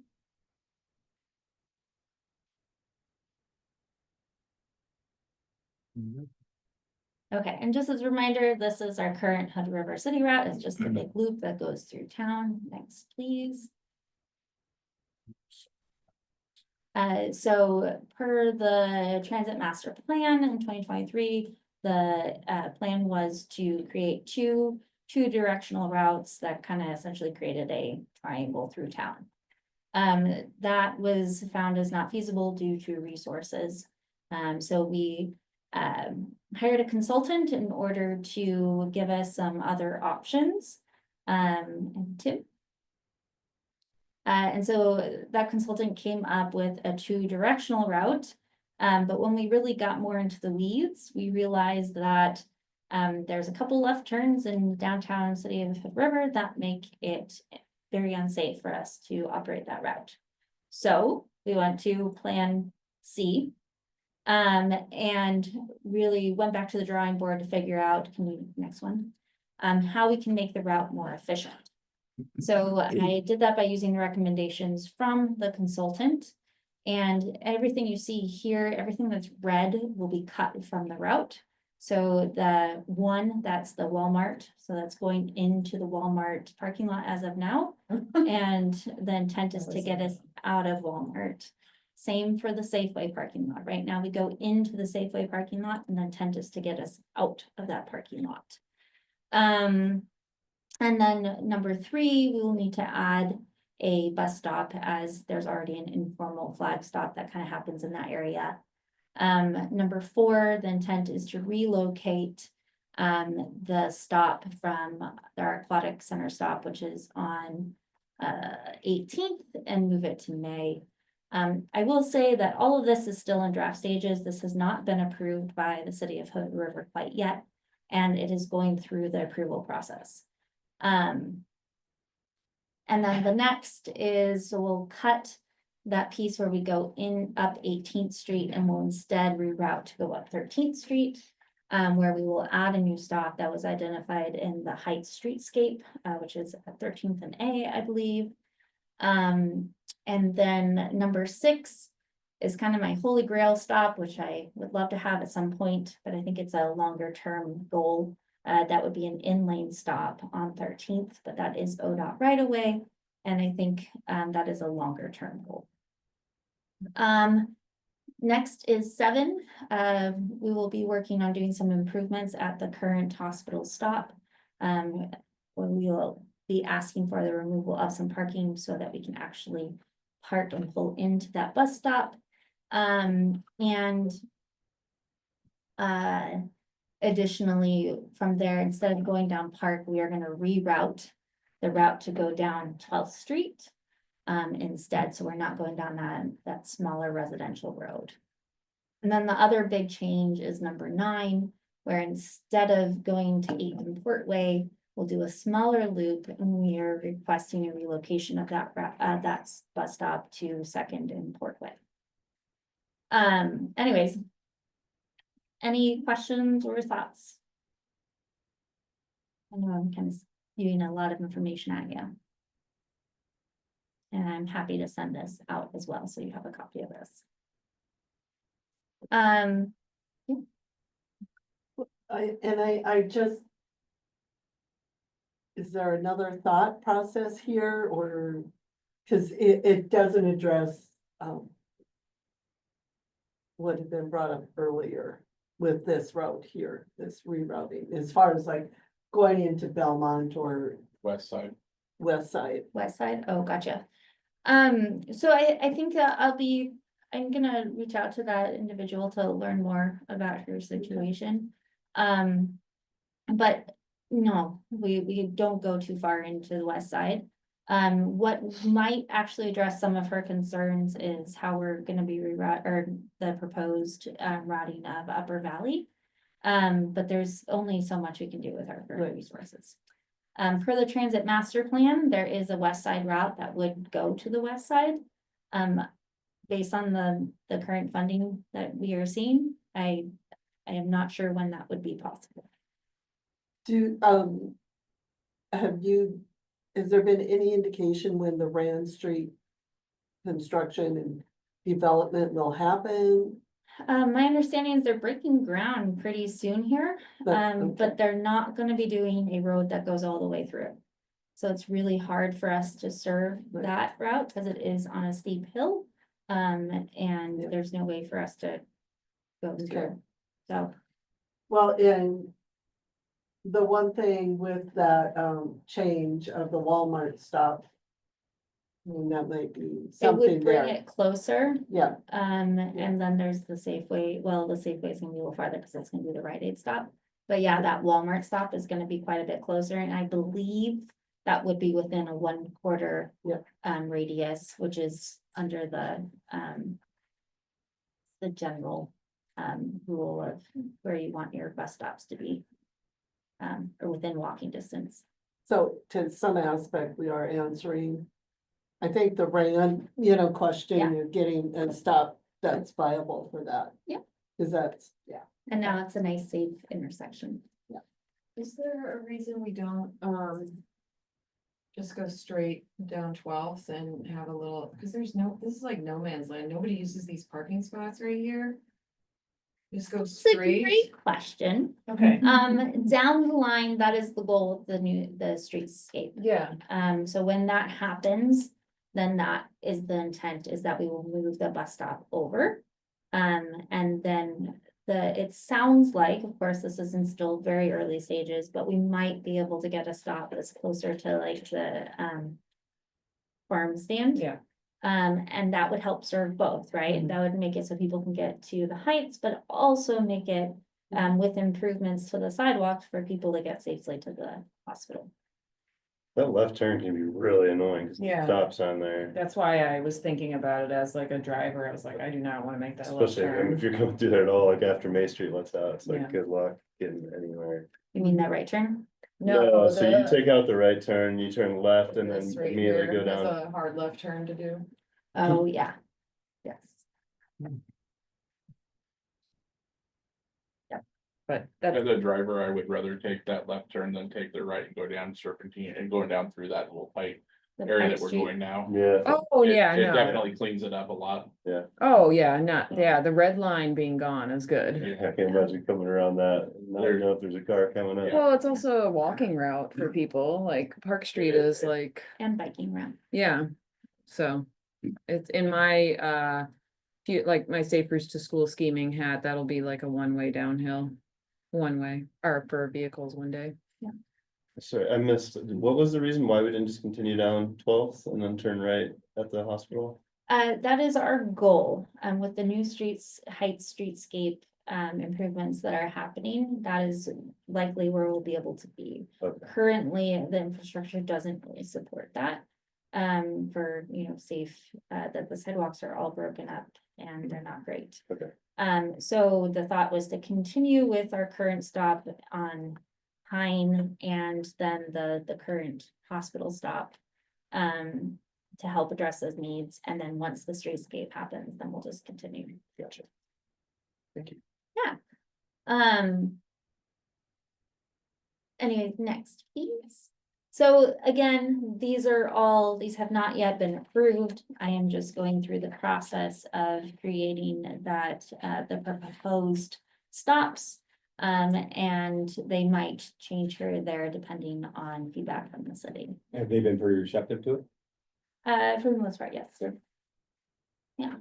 Okay, and just as a reminder, this is our current Hood River City route. It's just a big loop that goes through town. Next, please. So per the transit master plan in 2023, the plan was to create two directional routes that kind of essentially created a triangle through town. That was found as not feasible due to resources. So we hired a consultant in order to give us some other options. And Tim. And so that consultant came up with a 2-directional route. But when we really got more into the weeds, we realized that there's a couple left turns in downtown City of Hood River that make it very unsafe for us to operate that route. So we went to Plan C. And really went back to the drawing board to figure out, next one, how we can make the route more efficient. So I did that by using the recommendations from the consultant. And everything you see here, everything that's red will be cut from the route. So the one, that's the Walmart. So that's going into the Walmart parking lot as of now. And the intent is to get us out of Walmart. Same for the Safeway parking lot. Right now we go into the Safeway parking lot and the intent is to get us out of that parking lot. And then number 3, we will need to add a bus stop as there's already an informal flag stop that kind of happens in that area. Number 4, the intent is to relocate the stop from our aquatic center stop, which is on 18th, and move it to May. I will say that all of this is still in draft stages. This has not been approved by the city of Hood River quite yet, and it is going through the approval process. And then the next is, so we'll cut that piece where we go in up 18th Street and we'll instead reroute to go up 13th Street. Where we will add a new stop that was identified in the Heights Streetscape, which is at 13th and A, I believe. And then number 6 is kind of my holy grail stop, which I would love to have at some point, but I think it's a longer term goal. That would be an in-lane stop on 13th, but that is ODOT right away. And I think that is a longer term goal. Next is 7. We will be working on doing some improvements at the current hospital stop. Where we will be asking for the removal of some parking so that we can actually park and pull into that bus stop. Additionally, from there, instead of going down Park, we are going to reroute the route to go down 12th Street instead. So we're not going down that smaller residential road. And then the other big change is number 9, where instead of going to 8th and Portway, we'll do a smaller loop, and we are requesting a relocation of that bus stop to 2nd and Portway. Anyways, any questions or thoughts? I know I'm kind of spewing a lot of information at you. And I'm happy to send this out as well, so you have a copy of this. I just. Is there another thought process here, or, because it doesn't address, what had been brought up earlier with this route here, this rerouting, as far as like going into Belmont or West side. West Side. West Side, oh, gotcha. So I think I'm gonna reach out to that individual to learn more about her situation. But no, we don't go too far into the West Side. What might actually address some of her concerns is how we're gonna be the proposed routing of Upper Valley. But there's only so much we can do with our current resources. Per the transit master plan, there is a West Side route that would go to the West Side. Based on the current funding that we are seeing, I am not sure when that would be possible. Has there been any indication when the Rand Street construction and development will happen? My understanding is they're breaking ground pretty soon here, but they're not gonna be doing a road that goes all the way through. So it's really hard for us to serve that route because it is on a steep hill. And there's no way for us to go through. So. Well, and the one thing with that change of the Walmart stop, I mean, that might be It something would bring there. it closer. Yeah. And then there's the Safeway. Well, the Safeway is gonna be a little farther because it's gonna be the Rite Aid stop. But yeah, that Walmart stop is gonna be quite a bit closer, and I believe that would be within a 1/4 radius, which is under the general rule of where you want your bus stops to be. Or within walking distance. So to some aspect, we are answering, I think the Rand, question, Yeah. you're getting a stop that's viable for that. Yeah. Cause that's, And now it's a nice, safe intersection. Is there a reason we don't, just go straight down 12th and have a little, because this is like no man's land. Nobody uses these parking spots right here. Just go It's a straight. great question. Okay. Down the line, that is the goal of the streetscape. Yeah. So when that happens, then that is the intent, is that we will move the bus stop over. And then it sounds like, of course, this is in still very early stages, but we might be able to get a stop that's closer to like the farm stand. Yeah. And that would help serve both, right? That would make it so people can get to the heights, but also make it with improvements to the sidewalks for people to get safely to the hospital. That left turn can be really annoying, 'cause Yeah. the stop sign there. That's why I was thinking about it as like a driver. I was like, I do not wanna make that left Especially if turn. you're coming through there at all, like after May Street lets out, it's Yeah. like, good luck getting anywhere. You mean that right turn? No, So you take out the right turn, you turn left and then this right immediately here go has down. a hard left turn to do. Oh, yeah. Yes. But that, As a driver, I would rather take that left turn than take the right and go down Serpentine and going down through that little pipe The area Pike that we're Street. going now. Yeah. oh, It- yeah, It no. definitely cleans it up a lot. Oh, yeah, yeah, the red line being gone is good. I can't imagine coming around that, and not know if there's a car coming up. Well, it's also a walking route for people, like Park Street is like, And biking route. yeah. So it's in my, like my safe routes to school scheming hat, that'll be like a one-way downhill. One way, or for vehicles one day. Sorry, I missed, what was the reason why we didn't just continue down 12th and then turn right at the hospital? That is our goal, with the new Heights streetscape, improvements that are happening, that is likely where we'll be able to be. Okay. Currently, the infrastructure doesn't really support that. For, safe, that the sidewalks are all broken up and they're not great. Okay. So the thought was to continue with our current stop on Pine and then the current hospital stop. To help address those needs, and then once the streetscape happens, then we'll just continue. Gotcha. Thank you. Yeah. Anyways, next, please. So again, these have not yet been approved. I am just going through the process of creating that, the proposed stops. And they might change here or there depending on feedback from the city. Have they been pretty receptive to it? For the most part, yes. Yeah.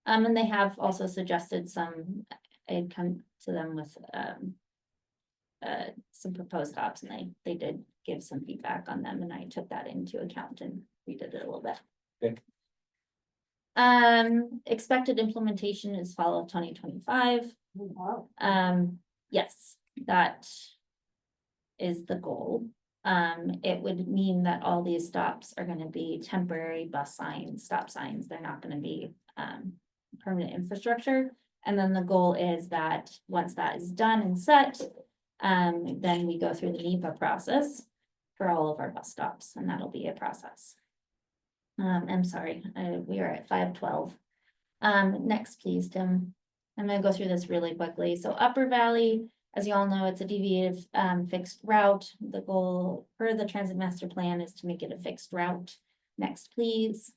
And they have also suggested some, I'd come to them with, some proposed stops, and they did give some feedback on them, and I took that into account and redid it a little bit. Okay. Expected implementation is fall of 2025. Wow. Yes, that is the goal. It would mean that all these stops are gonna be temporary bus signs, stop signs. They're not gonna be, permanent infrastructure. And then the goal is that once that is done and set, then we go through the NEPA process for all of our bus stops, and that'll be a process. I'm sorry, we are at 5:12. Next, please, Tim. I'm gonna go through this really quickly. So Upper Valley, as you all know, it's a deviated, fixed route. The goal per the transit master plan is to make it a fixed route. Next, please.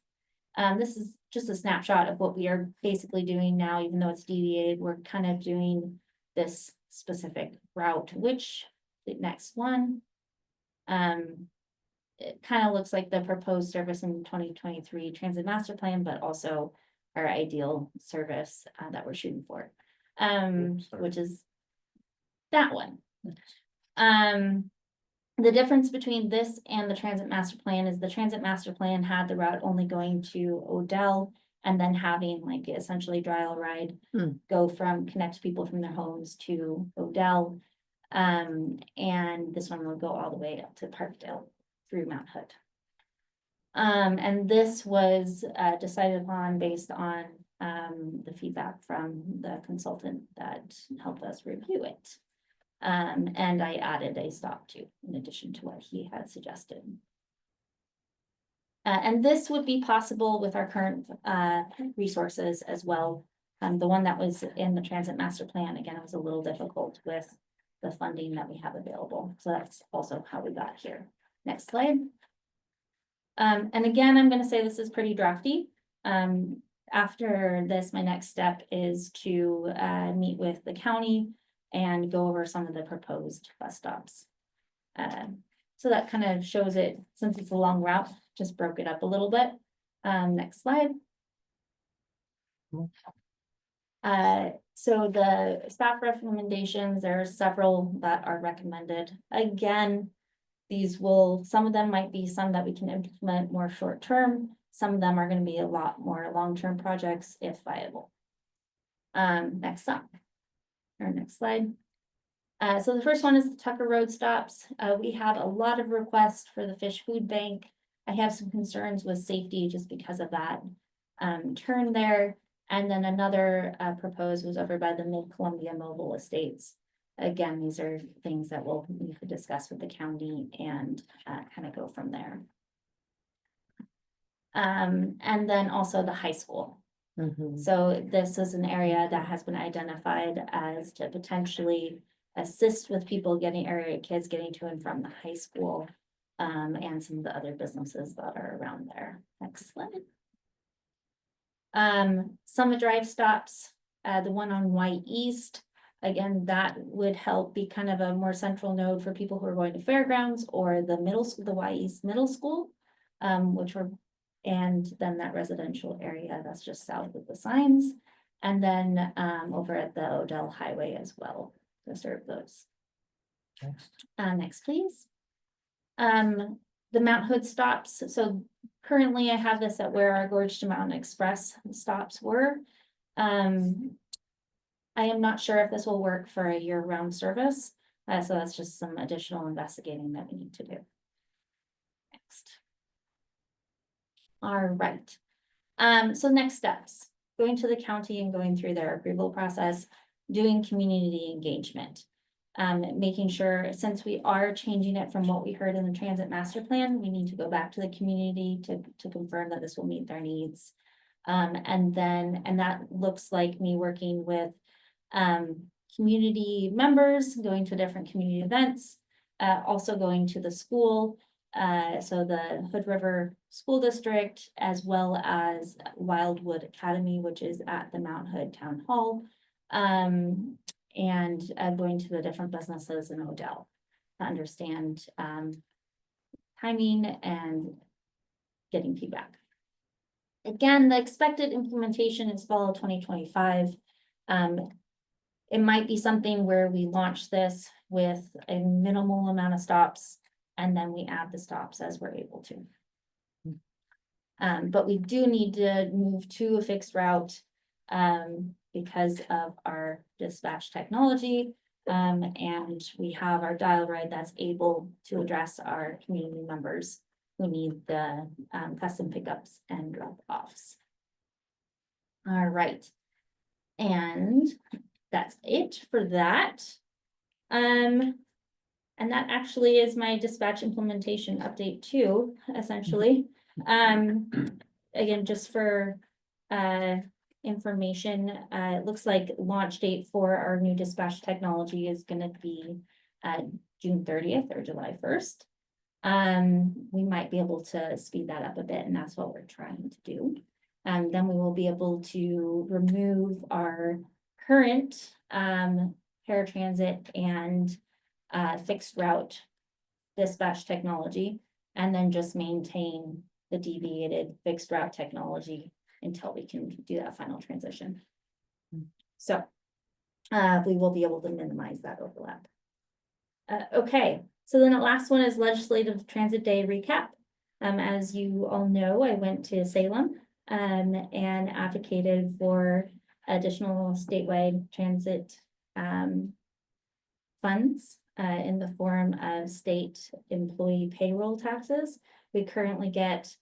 This is just a snapshot of what we are basically doing now, even though it's deviated, we're kind of doing this specific route, which the next one. It kind of looks like the proposed service in 2023 transit master plan, but also our ideal service, that we're shooting for. Which is that one. The difference between this and the transit master plan is the transit master plan had the route only going to Odell and then having like essentially trial ride go from connect people from their homes to Odell. And this one will go all the way up to Parkdale through Mount Hood. And this was decided upon based on the feedback from the consultant that helped us review it. And I added a stop to in addition to what he had suggested. And this would be possible with our current resources as well. The one that was in the transit master plan, again, it was a little difficult with the funding that we have available. So that's also how we got here. Next slide. And again, I'm gonna say this is pretty drafty. After this, my next step is to meet with the county and go over some of the proposed bus stops. So that kind of shows it, since it's a long route, just broke it up a little bit. Next slide. So the staff recommendations, there are several that are recommended. Again, some of them might be some that we can implement more short term. Some of them are going to be a lot more long-term projects if viable. Next up, or next slide. So the first one is the Tucker Road stops. We have a lot of requests for the fish food bank. I have some concerns with safety just because of that turn there. And then another proposed was over by the Mid-Columbia Mobile Estates. Again, these are things that we'll need to discuss with the county and kind of go from there. And then also the high school. So this is an area that has been identified as to potentially assist with people getting, area kids getting to and from the high school. And some of the other businesses that are around there. Next slide. Summit Drive stops, the one on Y East. Again, that would help be kind of a more central node for people who are going to fairgrounds or the middle school, the Y East Middle School. And then that residential area that's just south of the signs. And then over at the Odell Highway as well to serve those. Next, please. The Mount Hood stops. So currently I have this at where our Gorge to Mountain Express stops were. I am not sure if this will work for a year-round service. So that's just some additional investigating that we need to do. Next. All right. So next steps, going to the county and going through their approval process, doing community engagement. Making sure, since we are changing it from what we heard in the transit master plan, we need to go back to the community to confirm that this will meet their needs. And that looks like me working with community members, going to different community events, also going to the school. So the Hood River School District, as well as Wildwood Academy, which is at the Mount Hood Town Hall. And going to the different businesses in Odell to understand timing and getting feedback. Again, the expected implementation is fall 2025. It might be something where we launch this with a minimal amount of stops and then we add the stops as we're able to. But we do need to move to a fixed route because of our dispatch technology. And we have our dial ride that's able to address our community members who need the custom pickups and drop offs. All right. And that's it for that. And that actually is my dispatch implementation update too, essentially. Again, just for information, it looks like launch date for our new dispatch technology is going to be June 30th or July 1st. We might be able to speed that up a bit, and that's what we're trying to do. And then we will be able to remove our current paratransit and fixed route dispatch technology, and then just maintain the deviated fixed route technology until we can do that final transition. So we will be able to minimize that overlap. Okay, so then the last one is Legislative Transit Day recap. As you all know, I went to Salem and advocated for additional statewide transit funds in the form of state employee payroll taxes. We currently get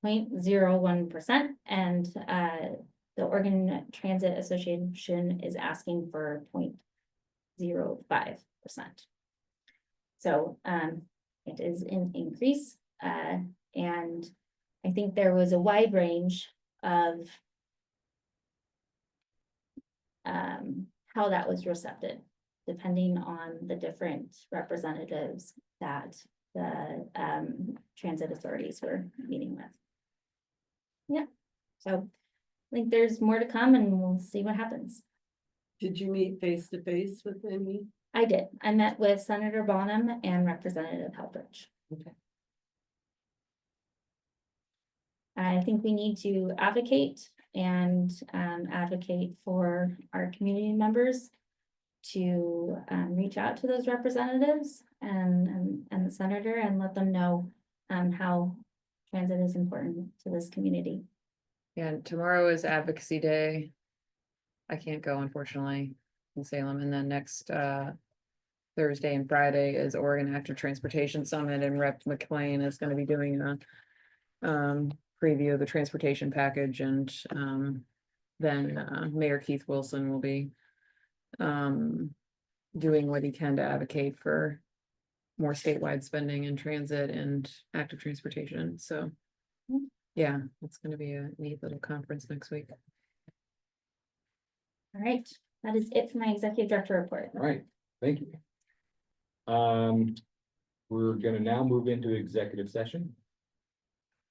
0.01%, and the Oregon Transit Association is asking for 0.05%. So it is an increase, and I think there was a wide range of how that was recepted, depending on the different representatives that the transit authorities were meeting with. Yeah, so I think there's more to come and we'll see what happens. Did you meet face to face with any? I did. I met with Senator Bonham and Representative Helfrich. Okay. I think we need to advocate and advocate for our community members to reach out to those representatives and the senator and let them know how transit is important to this community. Yeah, and tomorrow is Advocacy Day. I can't go, unfortunately, in Salem, and then next Thursday and Friday is Oregon Active Transportation Summit, and Rep. McLean is gonna be doing a preview of the transportation package, and then Mayor Keith Wilson will be doing what he can to advocate for more statewide spending in transit and active transportation, so. Yeah, it's gonna be a neat little conference next week. All right, that is it for my executive director report. All right, thank you. We're gonna now move into executive session.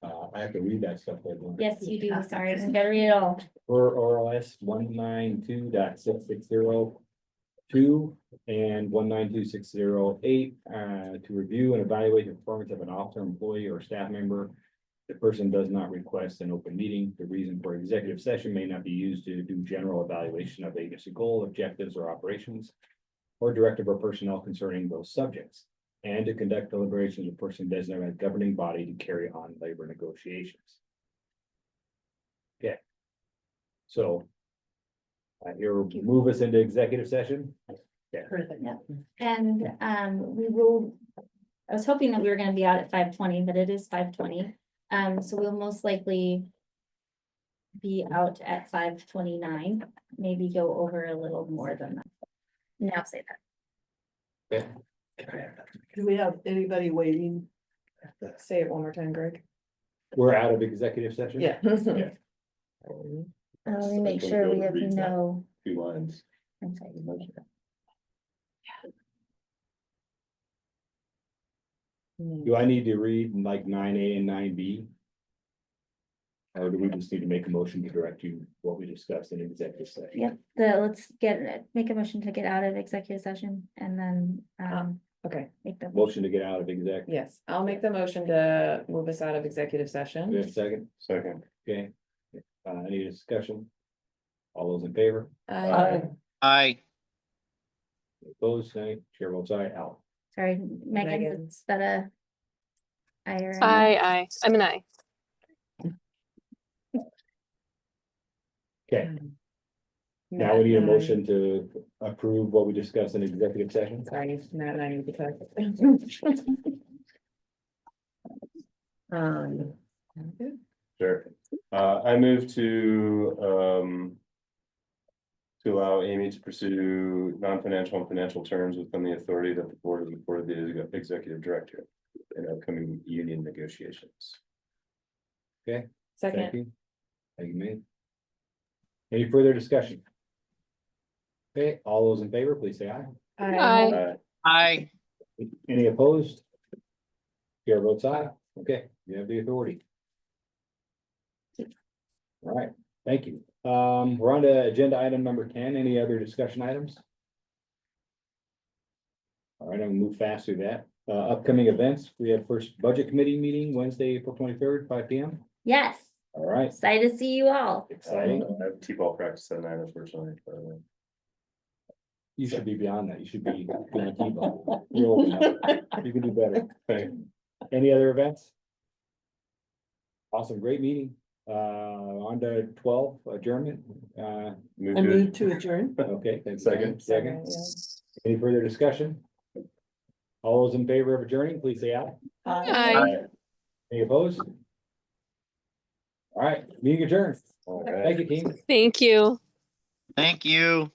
I have to read that stuff. don't I? Yes, you do. Sorry, I gotta read it all. For ORS 192.6602 and 192.608, to review and evaluate the performance of an officer, employee, or staff member. The person does not request an open meeting. The reason for executive session may not be used to do general evaluation of agency goal, objectives, or operations, or directive or personnel concerning those subjects, and to conduct deliberations of person designated as governing body to carry on labor negotiations. Okay. So. Here we'll move us into executive session. Perfect. And we will, I was hoping that we were gonna be out at 5:20, but it is 5:20. So we'll most likely be out at 5:29, maybe go over a little more than that. Now say that. Okay. Do we have anybody waiting? Say it one more time, Greg. We're out of executive session? Yeah. Yeah. Let me make sure we have no. Two lines. I'm sorry. Do I need to read like 9A and 9B? Or do we just need to make a motion to direct you what we discussed in executive session? Yep, let's make a motion to get out of executive session and then, Okay, make the. Motion to get out of exec. yes, I'll make the motion to move us out of executive Do we have session. a second? Second. Okay. Any discussion? All those in favor? Aye. Opposed, nay. Chair votes aye. Out. Sorry, Megan, Megan. is that a? I or an Aye. I'm an aye. Okay, now we need a motion to approve what we discussed in executive session. Sorry, Matt and I need to talk. Sure. I move to allow Amy to pursue non-financial and financial terms within the authority that the board has reported the executive director in upcoming union negotiations. Okay. Second, Thank you, mate. Any further discussion? Okay, all those in favor, please say aye. Aye. Aye. Any opposed? Chair votes aye. Okay, you have the authority. All right, thank you. We're on to agenda item number 10. Any other discussion items? All right, I'm gonna move fast through that. Upcoming events, we have first budget committee meeting Wednesday, April 23rd, 5 PM. Yes, All right, excited to see you all. exciting. I have T-ball practice that night, unfortunately. You should be beyond that. You should be doing T-ball. You're old enough. You can do better. Any other events? Awesome, great meeting. On to 12 adjournment. I Move move to adjourn. Okay, thanks. Second. Second. yeah. Any further discussion? All those in favor of adjourning, please say aye. Aye. Any opposed? All right, meeting adjourned. All right. Thank you, team. Thank you. Thank you.